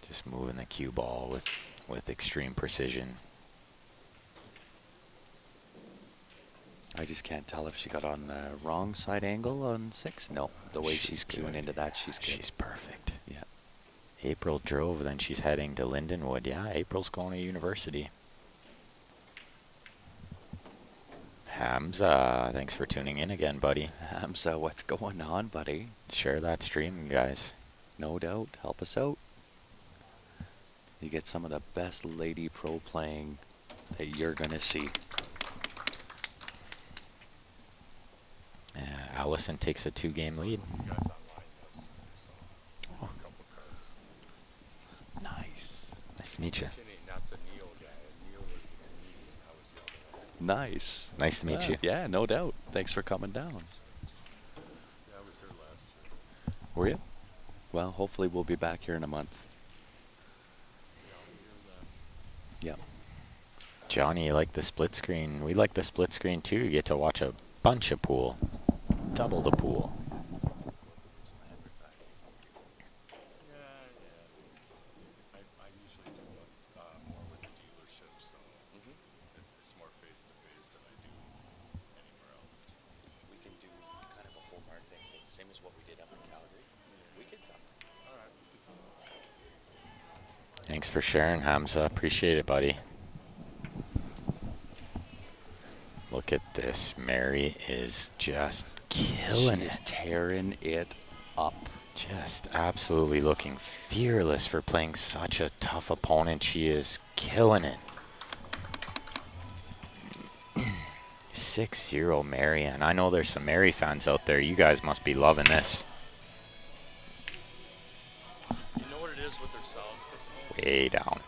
Just moving the cue ball with extreme precision. I just can't tell if she got on the wrong side angle on 6. No, the way she's cueing good. into that, she's good. She's perfect. Yeah. April drove, then she's heading to Lindenwood. Yeah, April's going to university. Hamza, thanks for tuning in again, buddy. Hamza, what's going on, buddy? Share that stream, guys. No doubt. Help us out. You get some of the best lady pro playing that you're going to see. Allison takes a 2-game lead. Oh. Nice. Nice to meet you. Nice. Nice to meet you. Yeah, no doubt. Thanks for coming down. Were you? Well, hopefully we'll be back here in a month. Yep. Johnny, you like the split screen? We like the split screen too. You get to watch a bunch of pool. Double the pool. We can do kind of a whole marketing thing, same as what we did up in Calgary. We could talk. Thanks for sharing, Hamza. Appreciate it, buddy. Look at this. Mary is just killing She is it. tearing it up. Just absolutely looking fearless for playing such a tough opponent. She is killing it. 6-0 Mary, and I know there's some Mary fans out there. You guys must be loving this. You know what it is with their sound system? Way down.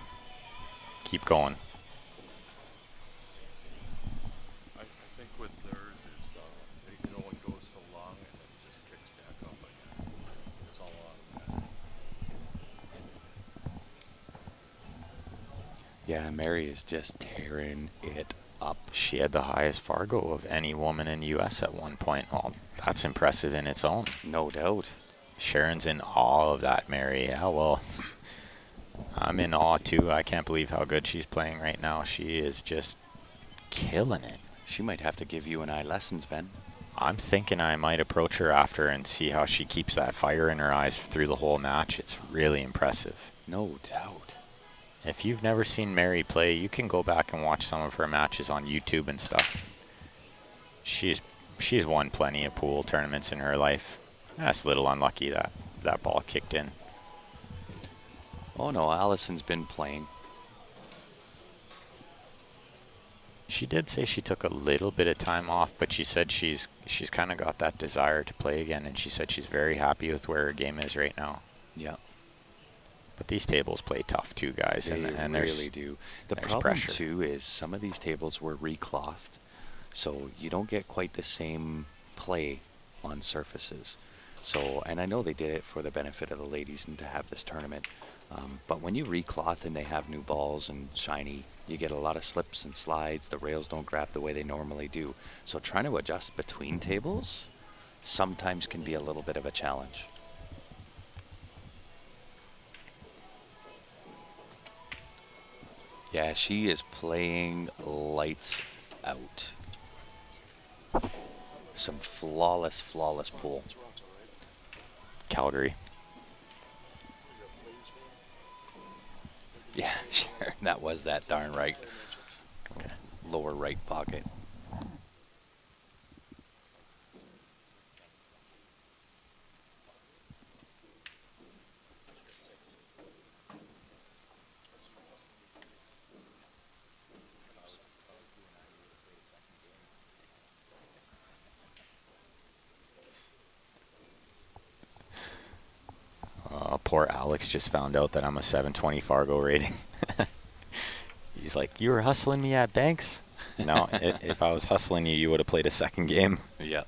Keep going. I think with theirs, it's you know, it goes so long and then it just kicks back up again. It's all on. Yeah, Mary is just tearing it up. She had the highest Fargo of any woman in U.S. at one point. Well, that's impressive in its own. No doubt. Sharon's in awe of that, Mary. Yeah, well, I'm in awe too. I can't believe how good she's playing right now. She is just killing it. She might have to give you and I lessons, Ben. I'm thinking I might approach her after and see how she keeps that fire in her eyes through the whole match. It's really impressive. No doubt. If you've never seen Mary play, you can go back and watch some of her matches on YouTube and stuff. She's won plenty of pool tournaments in her life. That's a little unlucky that that ball kicked in. Oh no, Allison's been playing. She did say she took a little bit of time off, but she said she's kind of got that desire to play again, and she said she's very happy with where her game is right now. Yeah. But these tables play tough too, guys, They and really do. The there's problem pressure. too is some of these tables were reclothed, so you don't get quite the same play on surfaces. So, and I know they did it for the benefit of the ladies and to have this tournament. But when you recloth and they have new balls and shiny, you get a lot of slips and slides. The rails don't grab the way they normally do. So trying to adjust between tables sometimes can be a little bit of a challenge. Yeah, she is playing lights out. Some flawless, flawless pool. Calgary. Yeah, sure. That was that darn right. Okay. Lower right pocket. Poor Alex just found out that I'm a 720 Fargo rating. He's like, "You were hustling me at Banks?" No, if I was hustling you, you would have played a second game. Yeah.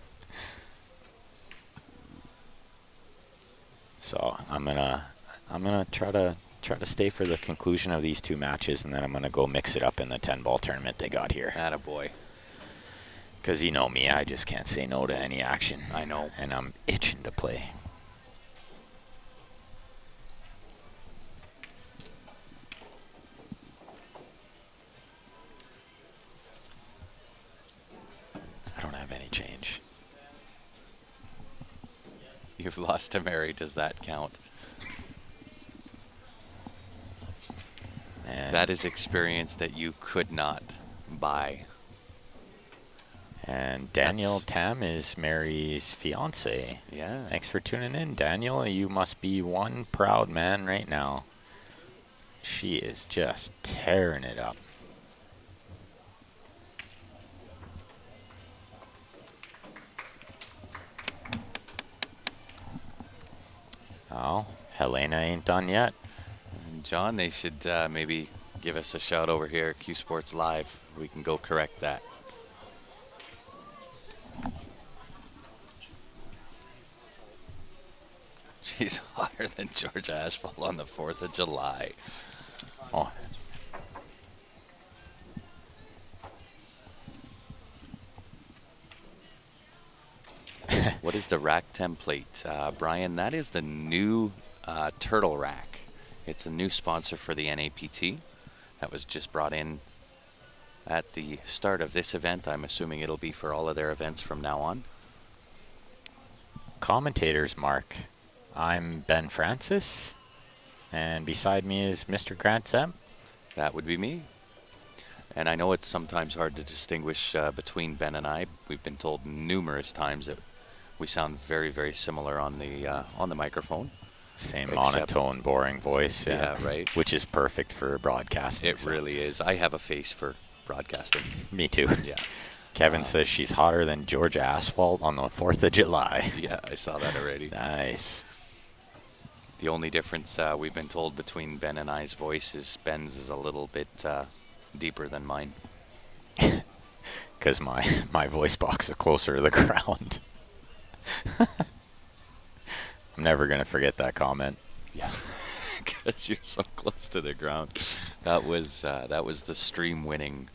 So I'm gonna try to stay for the conclusion of these two matches, and then I'm gonna go mix it up in the 10-ball tournament they got here. Attaboy. Cause you know me, I just can't say no to any action. I know. And I'm itching to play. I don't have any change. You've lost to Mary. Does that count? And That is experience that you could not buy. And Daniel Tam is Mary's fiance. Yeah. Thanks for tuning in, Daniel. You must be one proud man right now. She is just tearing it up. Oh, Helena ain't done yet. And John, they should maybe give us a shout over here at Q Sports Live. We can go correct that. She's hotter than Georgia Asphalt on the 4th of July. Oh, What is the rack template? Brian, that is the new turtle rack. It's a new sponsor for the NAPT that was just brought in at the start of this event. I'm assuming it'll be for all of their events from now on. commentators, Mark. I'm Ben Francis, and beside me is Mr. Grant Zem. That would be me. And I know it's sometimes hard to distinguish between Ben and I. We've been told numerous times that we sound very, very similar on the microphone. Same Except- monotone, boring voice. Yeah, right. Which is perfect for broadcasting. It really is. I have a face for broadcasting. Me too. Yeah. Kevin says she's hotter than Georgia Asphalt on the 4th of July. Yeah, I saw that already. Nice. The only difference we've been told between Ben and I's voice is Ben's is a little bit deeper than mine. Because my voice box is closer to the ground. I'm never going to forget that comment. Yeah, because you're so close to the ground. That was the stream winning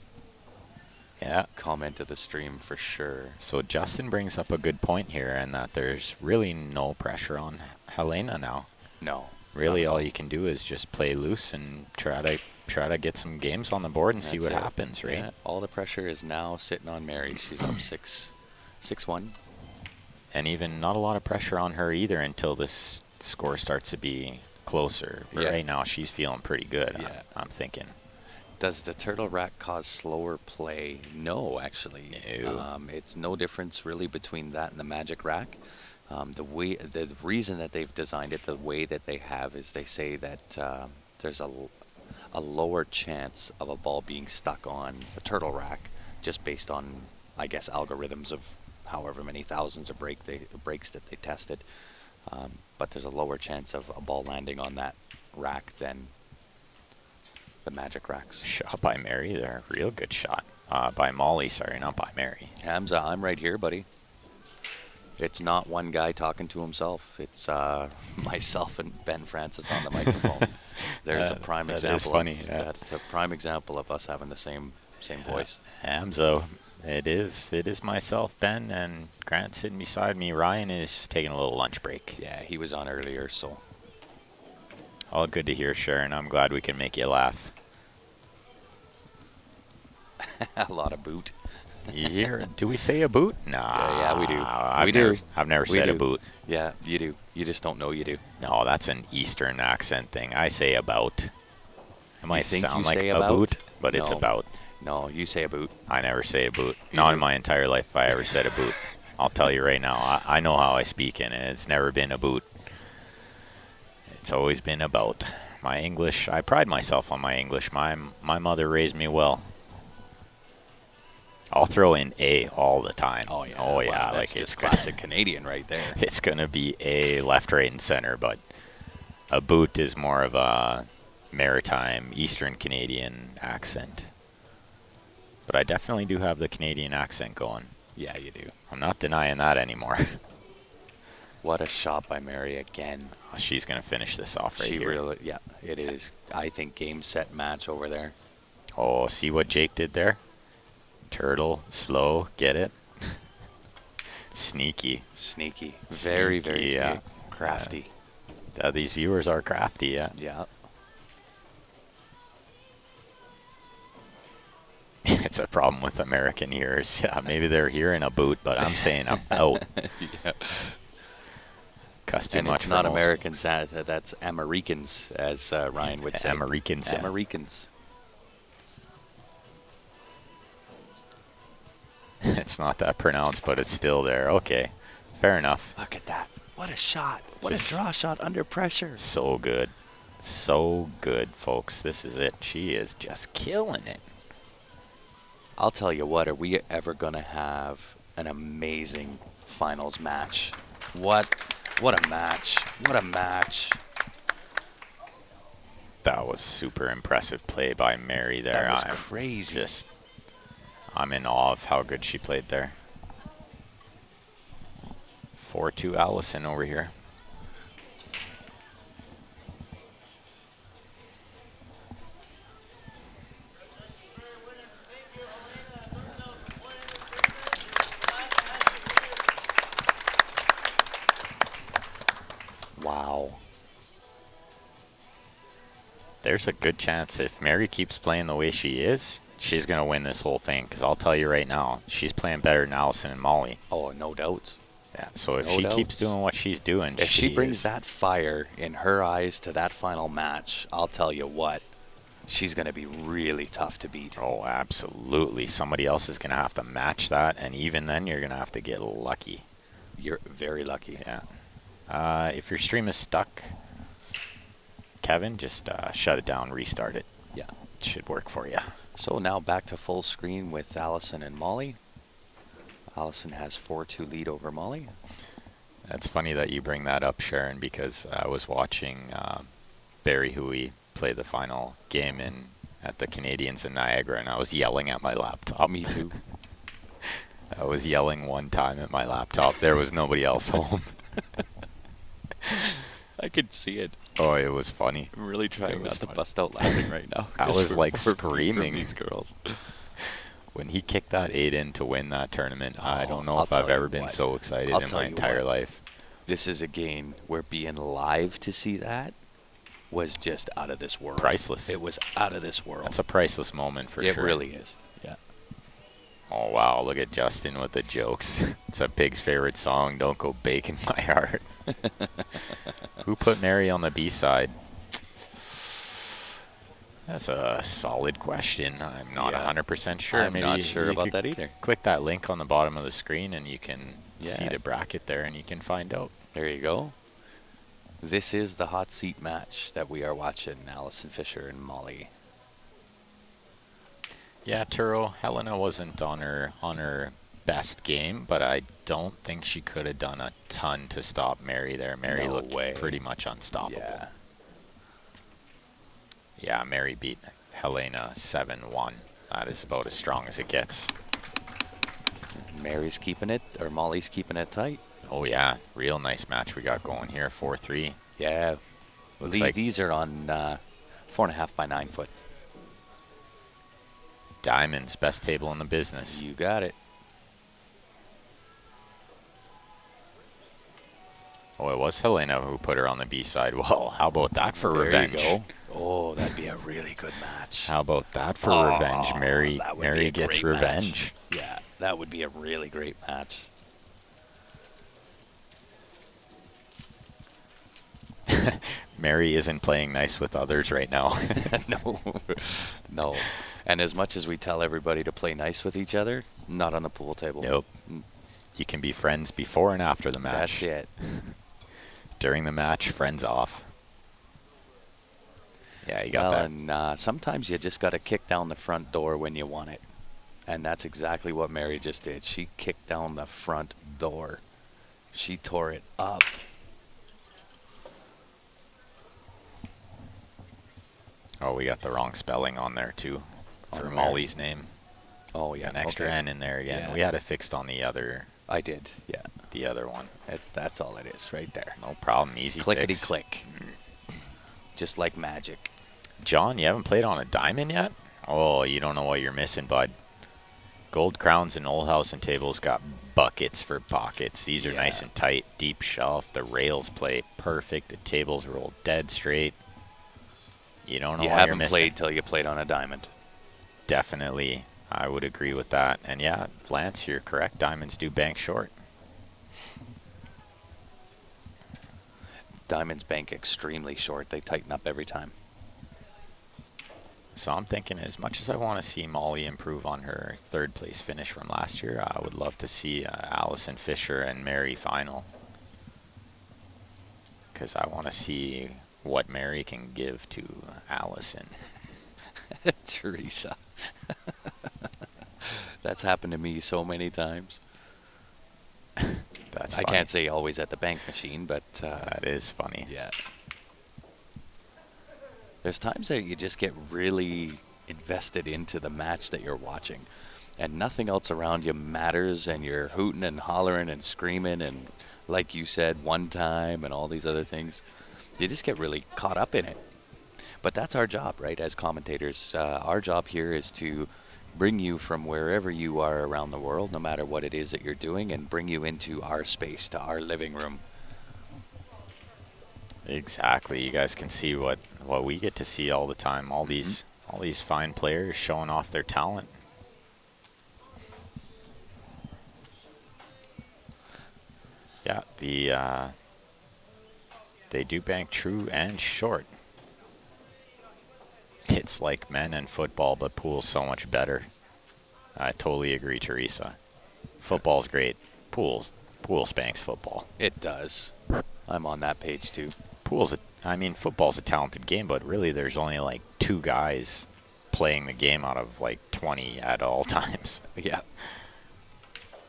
Yeah. comment of the stream for sure. So Justin brings up a good point here, and that there's really no pressure on Helena now. No. Really, not at all you can do is just play loose and try to get some games on the board and see That's what it. happens, right? Yeah, all the pressure is now sitting on Mary. She's up 6-1. And even not a lot of pressure on her either until this score starts to be closer. But Yeah. right now, she's feeling pretty good. Yeah. I'm thinking. Does the turtle rack cause slower play? No, actually. No. It's no difference really between that and the magic rack. The reason that they've designed it the way that they have is they say that there's a lower chance of a ball being stuck on the turtle rack just based on, I guess, algorithms of however many thousands of breaks that they tested. But there's a lower chance of a ball landing on that rack than the magic racks. Shot by Mary there. Real good shot. By Molly, sorry, not by Mary. Hamza, I'm right here, buddy. It's not one guy talking to himself. It's myself and Ben Francis on the microphone. There's a prime example. That is funny. That's a prime example of us having the same voice. Hamza, it is myself, Ben, and Grant sitting beside me. Ryan is taking a little lunch break. Yeah, he was on earlier, so. All good to hear, Sharon. I'm glad we can make you laugh. A lot of boot. You hear? Do we say a boot? Nah. Yeah, we do. I've never said a boot. Yeah, you do. You just don't know you do. No, that's an Eastern accent thing. I say about. It might sound like a boot, but it's about. No, you say a boot. I never say a boot. Not in my entire life have I ever said a boot. I'll tell you right now. I know how I speak, and it's never been a boot. It's always been about. My English, I pride myself on my English. My mother raised me well. I'll throw in A all the time. Oh yeah. Oh yeah. Wow, like it's classic Canadian right there. It's gonna be A left, right, and center, but a boot is more of a maritime Eastern Canadian accent. But I definitely do have the Canadian accent going. Yeah, you do. I'm not denying that anymore. What a shot by Mary again. Oh, she's gonna finish this off right here. Really, yeah, it is. I think game, set, match over there. Oh, see what Jake did there? Turtle, slow, get it? Sneaky. Sneaky. Very, very yeah. sneaky. Crafty. These viewers are crafty, yeah. Yeah. It's a problem with American ears. Yeah, maybe they're hearing a boot, but I'm saying a out. Yeah. Cuss too And much it's for not most. Americans, that's Americans, as Ryan would say. Americans, yeah. Americans. It's not that pronounced, but it's still there. Okay, fair enough. Look at that. What a shot. What Just a draw shot under pressure. So good. So good, folks. This is it. She is just killing it. I'll tell you what, are we ever going to have an amazing finals match? What a match. What a match. That was super impressive play by Mary there. That was crazy. I'm in awe of how good she played there. 4-2 Allison over here. Wow. There's a good chance if Mary keeps playing the way she is, she's going to win this whole thing. Because I'll tell you right now, she's playing better than Allison and Molly. Oh, no doubts. Yeah. So if No she doubts. keeps doing what she's doing, If she brings is- that fire in her eyes to that final match, I'll tell you what, she's going to be really tough to beat. Oh, absolutely. Somebody else is going to have to match that. And even then, you're going to have to get lucky. You're very lucky. Yeah. If your stream is stuck, Kevin, just shut it down, restart it. Yeah. It should work for you. So now back to full screen with Allison and Molly. Allison has 4-2 lead over Molly. That's funny that you bring that up, Sharon, because I was watching Barry Huey play the final game at the Canadians in Niagara, and I was yelling at my laptop. Me too. I was yelling one time at my laptop. There was nobody else home. I could see it. Oh, it was funny. I'm really trying It was not to funny. bust out laughing right now. I was, for- like, for screaming. these girls. When he kicked that 8 in to win that tournament, I don't know I'll if I've tell you ever been what. so excited I'll in tell my you entire what. life. This is a game where being live to see that was just out of this world. Priceless. It was out of this world. That's a priceless moment for it sure. really is. Yeah. Oh, wow. Look at Justin with the jokes. It's a pig's favorite song, Don't Go Baking My Heart. Who put Mary on the B-side? That's a solid question. I'm not Yeah. 100% sure. I'm Maybe not sure you about could that either. Click that link on the bottom of the screen and you can see Yeah. the bracket there and you can find out. There you go. This is the hot seat match that we are watching, Allison Fisher and Molly. Yeah, Turo, Helena wasn't on her best game, but I don't think she could have done a ton to stop Mary there. Mary No looked way. pretty much unstoppable. Yeah. Yeah, Mary beat Helena 7-1. That is about as strong as it gets. Mary's keeping it, or Molly's keeping it tight. Oh yeah, real nice match we got going here. 4-3. Yeah. Looks like These are on 4.5 by 9 foot. Diamond's best table in the business. You got it. Oh, it was Helena who put her on the B side. Well, how about that for revenge? There you go. Oh, that'd be a really good match. How about that for revenge? Mary gets revenge. Match. Yeah, that would be a really great match. Mary isn't playing nice with others right now. No, no. And as much as we tell everybody to play nice with each other, not on the pool table. Nope. You can be friends before and after the match. That's it. During the match, friends off. Yeah, you got that. And sometimes you just got to kick down the front door when you want it. And that's exactly what Mary just did. She kicked down the front door. She tore it up. Oh, we got the wrong spelling on there, too, for On Molly's name. Oh, yeah. An extra okay. N in there again. Yeah. We had it fixed on the other I did, yeah. the other one. That's all it is right there. No problem. Easy Clickety fix. click. Just like magic. John, you haven't played on a diamond yet? Oh, you don't know what you're missing, bud. Gold crowns and old house and tables got buckets for pockets. These are Yeah. nice and tight, deep shelf. The rails play perfect. The tables roll dead straight. You don't know You what you're haven't missing. played till you played on a diamond. Definitely, I would agree with that. And yeah, Lance, you're correct. Diamonds do bank short. Diamonds bank extremely short. They tighten up every time. So I'm thinking, as much as I want to see Molly improve on her third place finish from last year, I would love to see Allison Fisher and Mary final. Because I want to see what Mary can give to Allison. Teresa. That's happened to me so many times. That's I funny. can't say always at the bank machine, but That is funny. yeah. There's times that you just get really invested into the match that you're watching, and nothing else around you matters, and you're hooting and hollering and screaming, and like you said, one time, and all these other things. You just get really caught up in it. But that's our job, right, as commentators. Our job here is to bring you from wherever you are around the world, no matter what it is that you're doing, and bring you into our space, to our living room. Exactly. You guys can see what we get to see all the time. All these fine players showing off their talent. Yeah, they do bank true and short. It's like men and football, but pool's so much better. I totally agree, Teresa. Football's great. Pool spanks football. It does. I'm on that page too. Football's a talented game, but really there's only like 2 guys playing the game out of like 20 at all times. Yeah.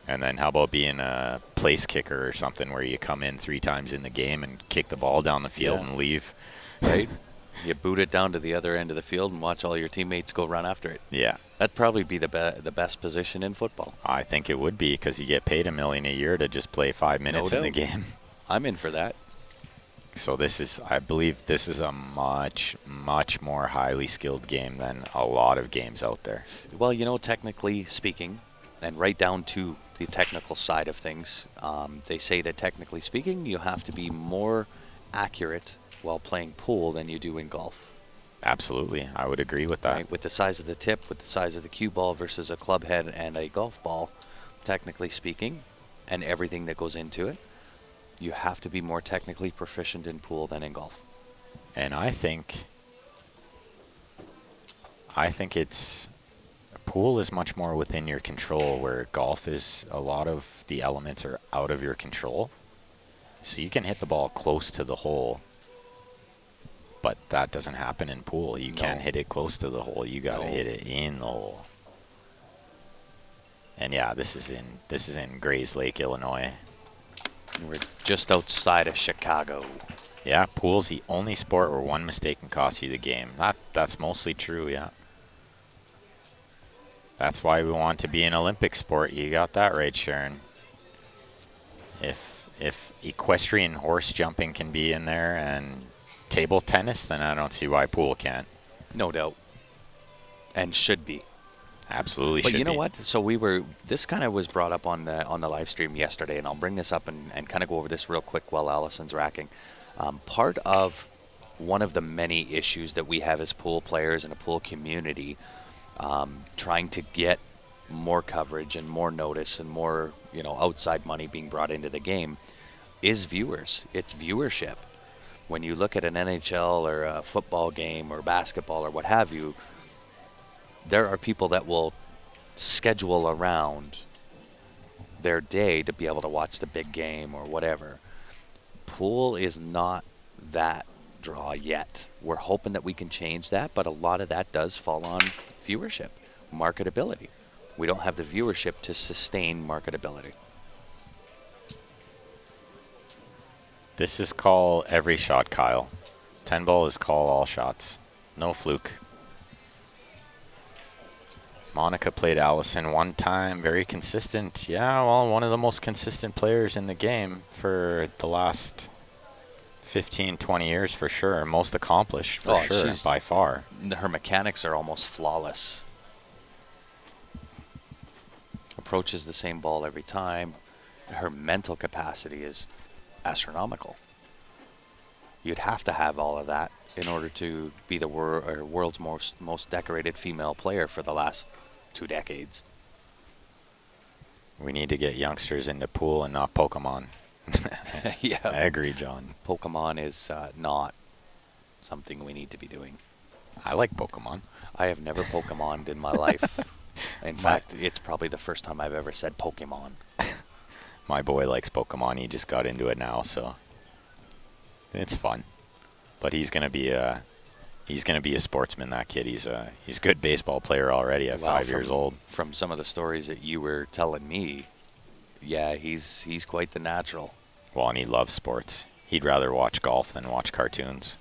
And then how about being a place kicker or something where you come in 3 times in the game and kick the ball down the field Yeah. and leave? Right? You boot it down to the other end of the field and watch all your teammates go run after it. Yeah, That'd probably be the best position in football. I think it would be, because you get paid $1 million a year to just play 5 minutes in the doubt. game. I'm in for that. So I believe this is a much, much more highly skilled game than a lot of games out there. Well, technically speaking, and right down to the technical side of things, they say that technically speaking, you have to be more accurate while playing pool than you do in golf. Absolutely, I would agree with that. Right? With the size of the tip, with the size of the cue ball versus a club head and a golf ball, technically speaking, and everything that goes into it, you have to be more technically proficient in pool than in golf. And I think pool is much more within your control, where golf is a lot of the elements are out of your control. So you can hit the ball close to the hole, but that doesn't happen in pool. You can't hit it close to the hole. You got to No. hit it in the hole. And yeah, this is in Grays Lake, Illinois. We're just outside of Chicago. Yeah, pool's the only sport where one mistake can cost you the game. That's mostly true, yeah. That's why we want to be an Olympic sport. You got that right, Sharon. If equestrian horse jumping can be in there and table tennis, then I don't see why pool can't. No doubt. And should be. Absolutely But should be. you know what? So this kind of was brought up on the live stream yesterday, and I'll bring this up and kind of go over this real quick while Allison's racking. Part of one of the many issues that we have as pool players and a pool community, trying to get more coverage and more notice and more, outside money being brought into the game, is viewers. It's viewership. When you look at an NHL or a football game or basketball or what have you, there are people that will schedule around their day to be able to watch the big game or whatever. Pool is not that draw yet. We're hoping that we can change that, but a lot of that does fall on viewership, marketability. We don't have the viewership to sustain marketability. This is call every shot, Kyle. 10 ball is call all shots. No fluke. Monica played Allison one time, very consistent. Yeah, well, one of the most consistent players in the game for the last 15, 20 years for sure. Most accomplished for sure, by far. Her mechanics are almost flawless. Approaches the same ball every time. Her mental capacity is astronomical. You'd have to have all of that in order to be the world's most decorated female player for the last 2 decades. We need to get youngsters into pool and not Pokemon. Yeah, I agree, John. Pokemon is not something we need to be doing. I like Pokemon. I have never Pokemoned in my life. In fact, it's probably the first time I've ever said Pokemon. My boy likes Pokemon. He just got into it now, so it's fun. But he's gonna be a sportsman. That kid. He's a good baseball player already at 5 years old. From some of the stories that you were telling me, yeah, he's quite the natural. Well, and he loves sports. He'd rather watch golf than watch cartoons.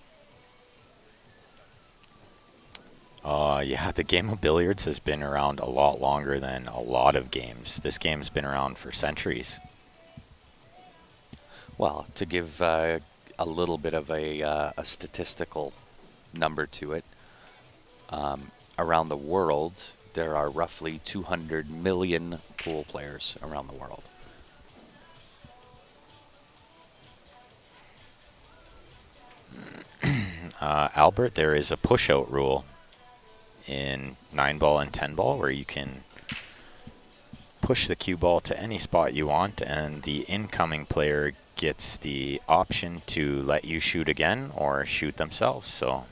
Yeah, the game of billiards has been around a lot longer than a lot of games. This game's been around for centuries. Well, to give a little bit of a statistical number to it, around the world, there are roughly 200 million pool players around the world. Albert, there is a push-out rule in 9-ball and 10-ball where you can push the cue ball to any spot you want, and the incoming player gets the option to let you shoot again or shoot themselves. So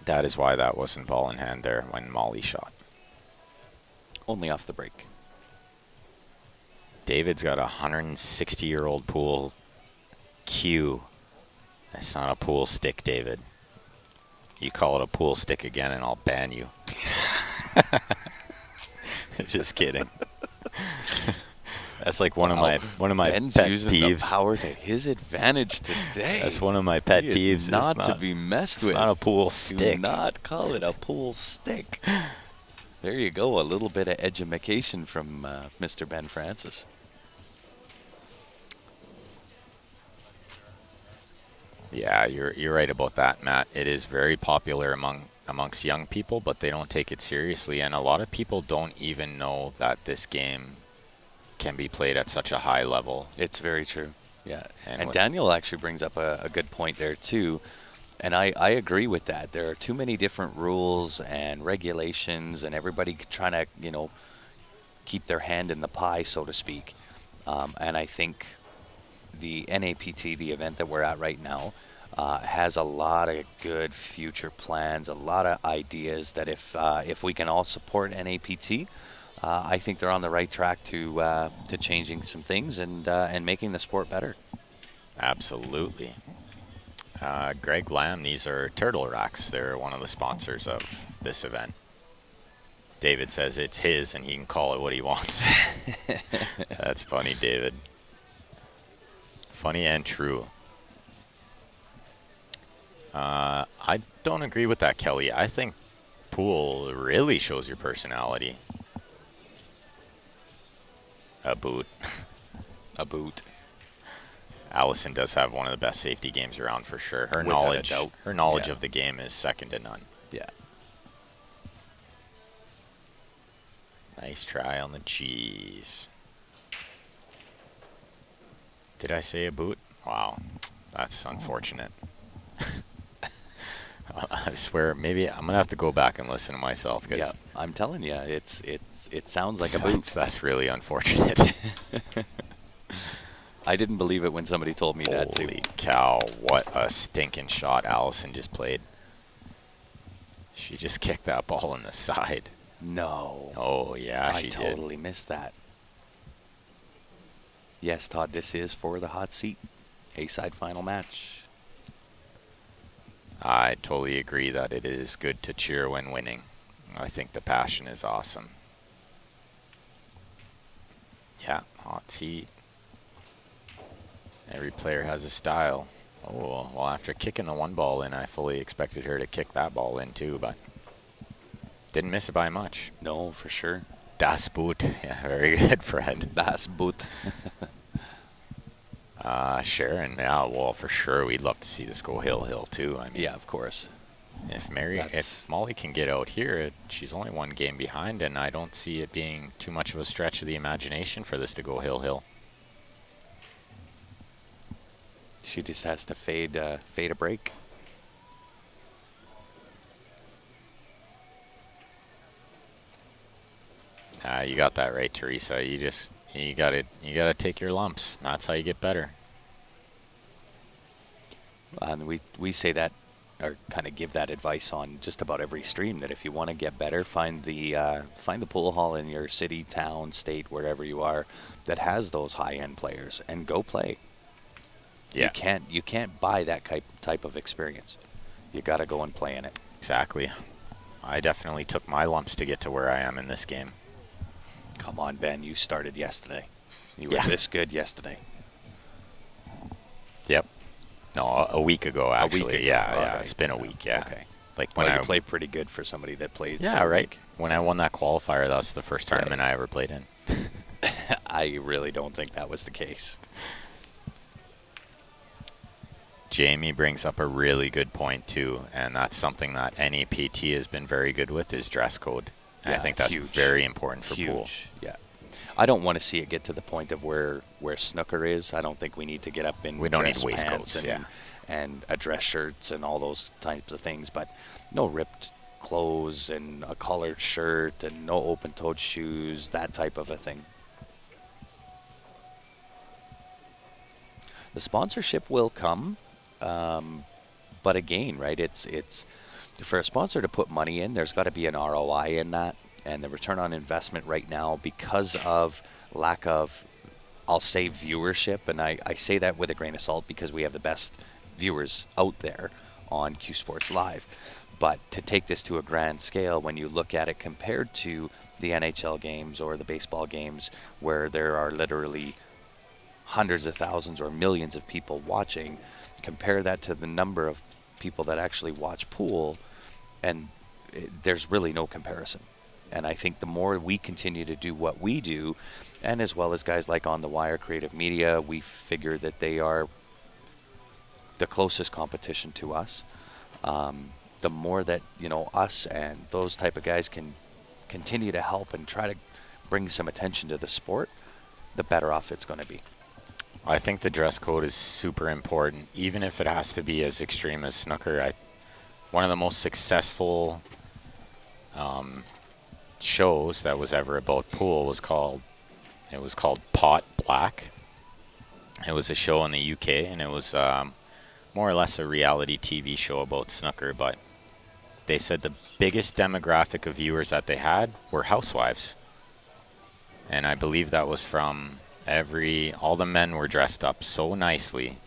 that is why that wasn't ball in hand there when Molly shot. Only off the break. David's got a 160-year-old pool cue. That's not a pool stick, David. You call it a pool stick again and I'll ban you. Just kidding. That's like one of my Ben's pet using peeves. The power to his advantage today. That's one of my pet He peeves. is not to be messed with. It's not a pool Do stick. not call it a pool stick. There you go. A little bit of education from Mr. Ben Francis. Yeah, you're right about that, Matt. It is very popular amongst young people, but they don't take it seriously, and a lot of people don't even know that this game can be played at such a high level. It's very true. Yeah, And Daniel actually brings up a good point there too, and I agree with that. There are too many different rules and regulations, and everybody trying to keep their hand in the pie, so to speak. And I think the NAPT, the event that we're at right now, has a lot of good future plans, a lot of ideas that if we can all support NAPT, I think they're on the right track to changing some things and making the sport better. Absolutely. Greg Lamb, these are turtle racks. They're one of the sponsors of this event. David says it's his and he can call it what he wants. That's funny, David. Funny and true. I don't agree with that, Kelly. I think pool really shows your personality. A boot. A boot. Allison does have one of the best safety games around for sure. Her Without a knowledge, doubt. her knowledge Yeah. of the game is second to none. Yeah. Nice try on the cheese. Did I say a boot? Wow, that's unfortunate. I swear, maybe I'm gonna have to go back and listen to myself because Yeah, I'm telling you, it sounds like a boot. that's really unfortunate. I didn't believe it when somebody told me that too. Holy cow! What a stinking shot Allison just played. She just kicked that ball in the side. No. Oh yeah, I she did. totally missed that. Yes, Todd, this is for the hot seat. A-side final match. I totally agree that it is good to cheer when winning. I think the passion is awesome. Yeah, hot seat. Every player has a style. Oh, well, after kicking the one ball in, I fully expected her to kick that ball in too, but didn't miss it by much. No, for sure. Das Boot. Yeah, very good, Fred. Das Boot. Sharon, yeah, well, for sure, we'd love to see this go hill too. I mean, Yeah, of course. If Molly can get out here, she's only one game behind, and I don't see it being too much of a stretch of the imagination for this to go hill. She just has to fade a break. You got that right, Teresa. You gotta take your lumps. That's how you get better. And we say that, or kind of give that advice on just about every stream, that if you want to get better, find the pool hall in your city, town, state, wherever you are, that has those high-end players, and go play. Yeah, You can't buy that type of experience. You got to go and play in it. exactly. I definitely took my lumps to get to where I am in this game. Come on, Ben, you started yesterday. You Yeah. were this good yesterday. Yep. No, a week ago actually. ago, Yeah, okay. it's been a week. Yeah. Okay. Like when Well, I you play pretty good for somebody that plays. Yeah, for a right. week. When I won that qualifier, that was the first tournament I ever played in. I really don't think that was the case. Jamie brings up a really good point too, and that's something that any PT has been very good with is dress code. And I Yeah, think that's huge. very important for Huge. pool. Yeah. I don't want to see it get to the point of where snooker is. I don't think we need to get up in We don't need dress waistcoats, pants yeah. and dress shirts and all those types of things, but no ripped clothes and a collared shirt and no open-toed shoes, that type of a thing. The sponsorship will come, but again, right, it's for a sponsor to put money in, there's got to be an ROI in that, and the return on investment right now, because of lack of, I'll say, viewership, and I say that with a grain of salt because we have the best viewers out there on Q Sports Live. But to take this to a grand scale, when you look at it compared to the NHL games or the baseball games, where there are literally hundreds of thousands or millions of people watching, compare that to the number of people that actually watch pool, and there's really no comparison. And I think the more we continue to do what we do, and as well as guys like On the Wire, Creative Media, we figure that they are the closest competition to us. The more that, you know, us and those type of guys can continue to help and try to bring some attention to the sport, the better off it's going to be. I think the dress code is super important, even if it has to be as extreme as snooker. One of the most successful shows that was ever about pool was called Pot Black. It was a show in the UK, and it was more or less a reality TV show about snooker, but they said the biggest demographic of viewers that they had were housewives. And I believe that was from all the men were dressed up so nicely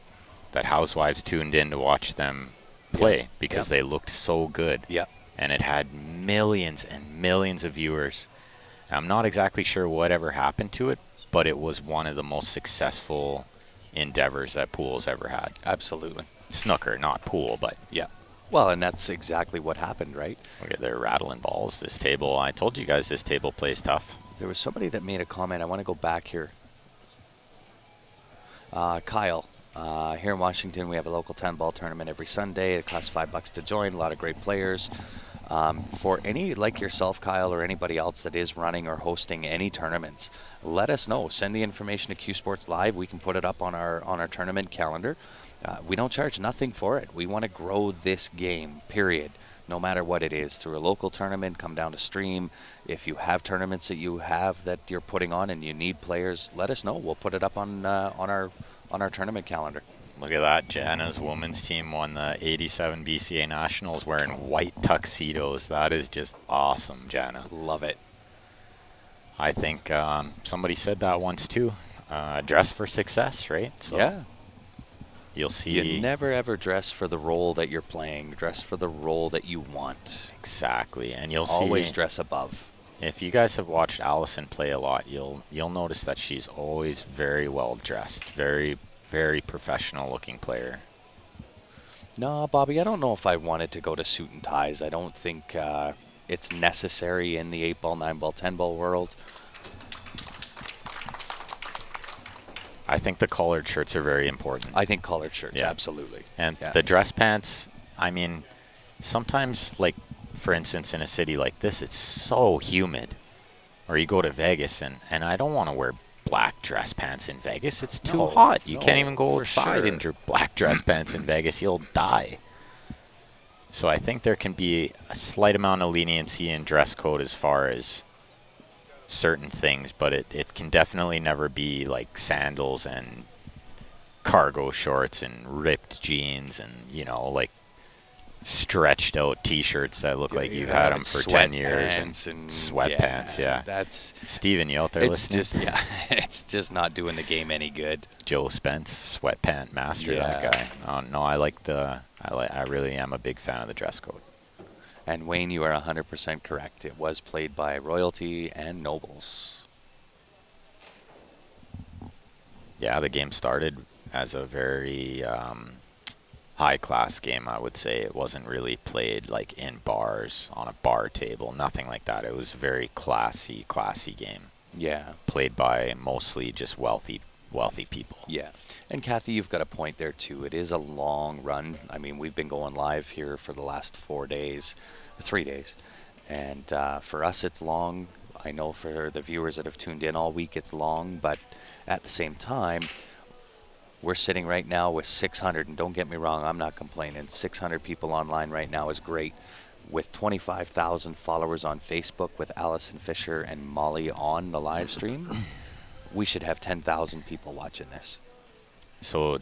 that housewives tuned in to watch them play because they looked so good. Yep. and it had millions and millions of viewers. I'm not exactly sure whatever happened to it, but it was one of the most successful endeavors that pool's ever had. Absolutely. Snooker, not pool, but Yeah. Well, and that's exactly what happened, right? look at they're rattling balls. This table, I told you guys this table plays tough. There was somebody that made a comment. I want to go back here. Kyle, here in Washington, we have a local 10-ball tournament every Sunday. It costs $5 to join. A lot of great players. For any like yourself, Kyle, or anybody else that is running or hosting any tournaments, let us know. Send the information to Q Sports Live. We can put it up on our tournament calendar. We don't charge nothing for it. We want to grow this game, period. No matter what it is, through a local tournament, come down to stream. If you have tournaments that you're putting on and you need players, let us know. We'll put it up on our tournament calendar. Look at that. Jana's women's team won the 87 BCA Nationals wearing white tuxedos. That is just awesome, Jana. Love it. I think somebody said that once too. Dress for success, right? So Yeah. you'll see. You never ever dress for the role that you're playing. Dress for the role that you want. Exactly, and you'll Always see. dress above. If you guys have watched Allison play a lot, you'll notice that she's always very well dressed, very professional looking player. No, Bobby, I don't know if I wanted to go to suit and ties. I don't think it's necessary in the 8-ball, 9-ball, 10-ball world. I think the collared shirts are very important. I think collared shirts, Yeah. absolutely. And Yeah. the dress pants, I mean, sometimes, like, for instance, in a city like this, it's so humid. Or you go to Vegas, and I don't want to wear black dress pants in Vegas. It's too No, hot. You no, can't even go for outside sure. in your black dress pants in Vegas. You'll die. So I think there can be a slight amount of leniency in dress code as far as certain things, but it can definitely never be like sandals and cargo shorts and ripped jeans and, you know, like stretched out t-shirts that look like you've had them for 10 years and sweatpants. Yeah. That's Steven, you out there it's listening? just it's just not doing the game any good. Joe Spence, sweatpant master, that Yeah. guy. No, I really am a big fan of the dress code. And Wayne, you are 100% correct. It was played by royalty and nobles. Yeah, the game started as a very high-class game, I would say. It wasn't really played like in bars, on a bar table, nothing like that. It was a very classy game. Yeah. Played by mostly just wealthy people. Yeah. And Kathy, you've got a point there too. It is a long run. I mean, we've been going live here for the last 3 days. And for us, it's long. I know for the viewers that have tuned in all week, it's long. But at the same time, we're sitting right now with 600. And don't get me wrong, I'm not complaining. 600 people online right now is great. With 25,000 followers on Facebook with Allison Fisher and Molly on the live stream, we should have 10,000 people watching this. So,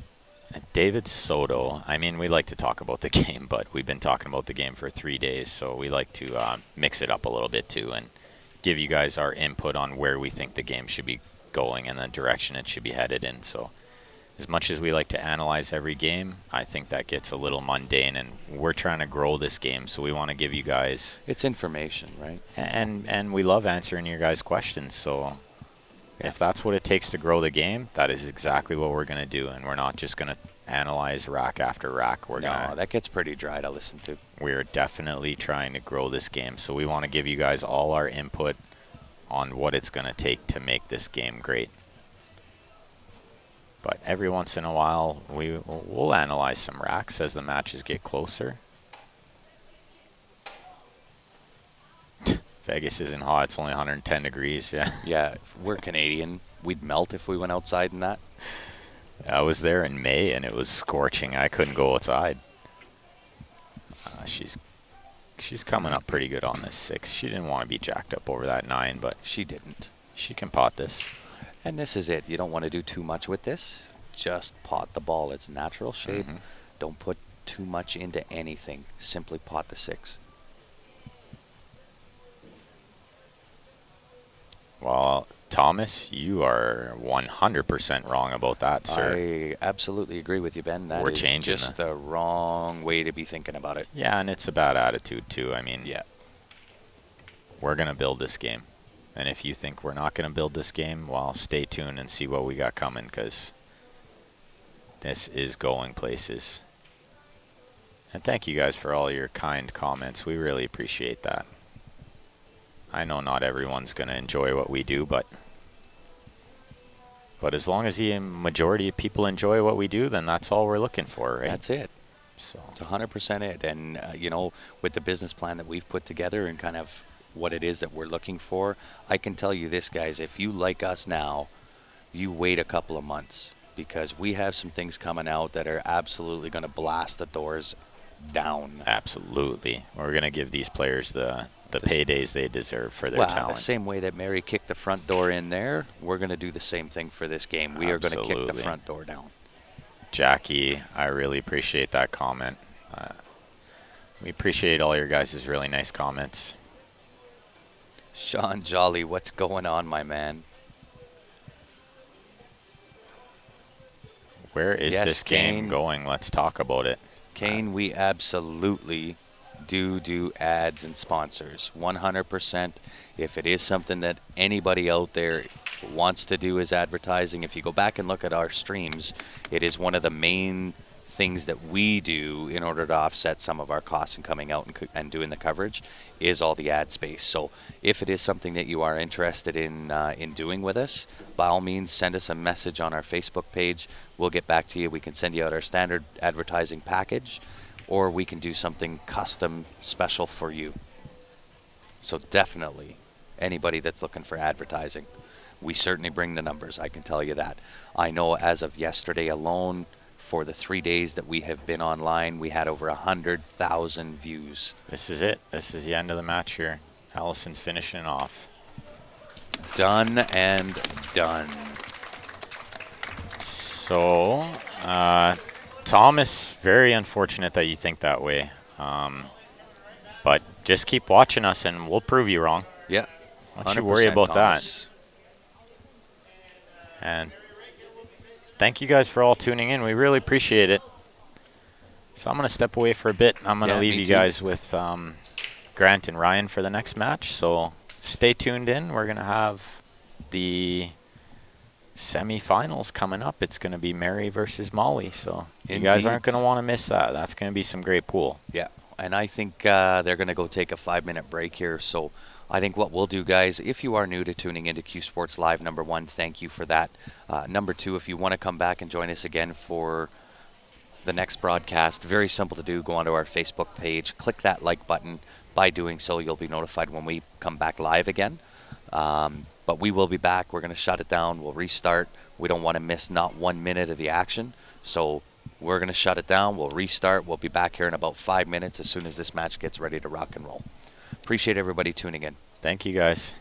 David Soto, I mean, we like to talk about the game, but we've been talking about the game for 3 days, so we like to mix it up a little bit too and give you guys our input on where we think the game should be going and the direction it should be headed in. So, as much as we like to analyze every game, I think that gets a little mundane, and we're trying to grow this game, so we want to give you guys... It's information, right? And we love answering your guys' questions, so... If that's what it takes to grow the game, that is exactly what we're going to do, and we're not just going to analyze rack after rack. No, that gets pretty dry to listen to. We're definitely trying to grow this game, so we want to give you guys all our input on what it's going to take to make this game great. But every once in a while, we'll analyze some racks as the matches get closer. Vegas isn't hot. It's only 110 degrees. Yeah. Yeah, if we're Canadian, we'd melt if we went outside in that. I was there in May, and it was scorching. I couldn't go outside. She's coming up pretty good on this 6. She didn't want to be jacked up over that 9, but She didn't. she can pot this. And this is it. You don't want to do too much with this. Just pot the ball. It's natural shape. Mhm. Don't put too much into anything. Simply pot the 6. Well, Thomas, you are 100% wrong about that, sir. I absolutely agree with you, Ben. That We're is changing just the wrong way to be thinking about it. Yeah, and it's a bad attitude, too. I mean, Yeah. we're going to build this game. And if you think we're not going to build this game, well, stay tuned and see what we got coming, because this is going places. And thank you guys for all your kind comments. We really appreciate that. I know not everyone's going to enjoy what we do, but as long as the majority of people enjoy what we do, then that's all we're looking for, right? That's it. So It's 100% it. And, you know, with the business plan that we've put together and kind of what it is that we're looking for, I can tell you this, guys, if you like us now, you wait a couple of months, because we have some things coming out that are absolutely going to blast the doors down. absolutely. We're going to give these players the paydays they deserve for their Well, talent. the same way that Mary kicked the front door in there, we're going to do the same thing for this game. We are going to kick the Absolutely. front door down. Jackie, I really appreciate that comment. We appreciate all your guys' really nice comments. Sean Jolly, what's going on, my man? Where is Yes, this game Kane. going? Let's talk about it. Kane, we absolutely do ads and sponsors. 100%. If it is something that anybody out there wants to do as advertising, if you go back and look at our streams, it is one of the main things that we do in order to offset some of our costs in coming out and doing the coverage is all the ad space. So if it is something that you are interested in doing with us, by all means send us a message on our Facebook page. We'll get back to you. We can send you out our standard advertising package, or we can do something custom special for you. So definitely anybody that's looking for advertising, we certainly bring the numbers, I can tell you that. I know as of yesterday alone, for the 3 days that we have been online, we had over 100,000 views. This is it. This is the end of the match here. Allison's finishing off. Done and done. So, Thomas, very unfortunate that you think that way. But just keep watching us and we'll prove you wrong. Yeah. Don't you worry 100% about Thomas. that. And thank you guys for all tuning in. We really appreciate it. So I'm going to step away for a bit. I'm going to Yeah, leave me you too. guys with Grant and Ryan for the next match. So stay tuned in. We're going to have the semifinals coming up. It's going to be Mary versus Molly. So you guys aren't Indeed. going to want to miss that. That's going to be some great pool. Yeah, and I think they're going to go take a 5-minute break here. So I think what we'll do, guys, if you are new to tuning into Q Sports Live, number one, thank you for that. Number two, if you want to come back and join us again for the next broadcast, very simple to do. Go onto our Facebook page, click that like button. By doing so, you'll be notified when we come back live again. But we will be back. We're going to shut it down. We'll restart. We don't want to miss not 1 minute of the action. So we're going to shut it down. We'll restart. We'll be back here in about 5 minutes as soon as this match gets ready to rock and roll. Appreciate everybody tuning in. Thank you, guys.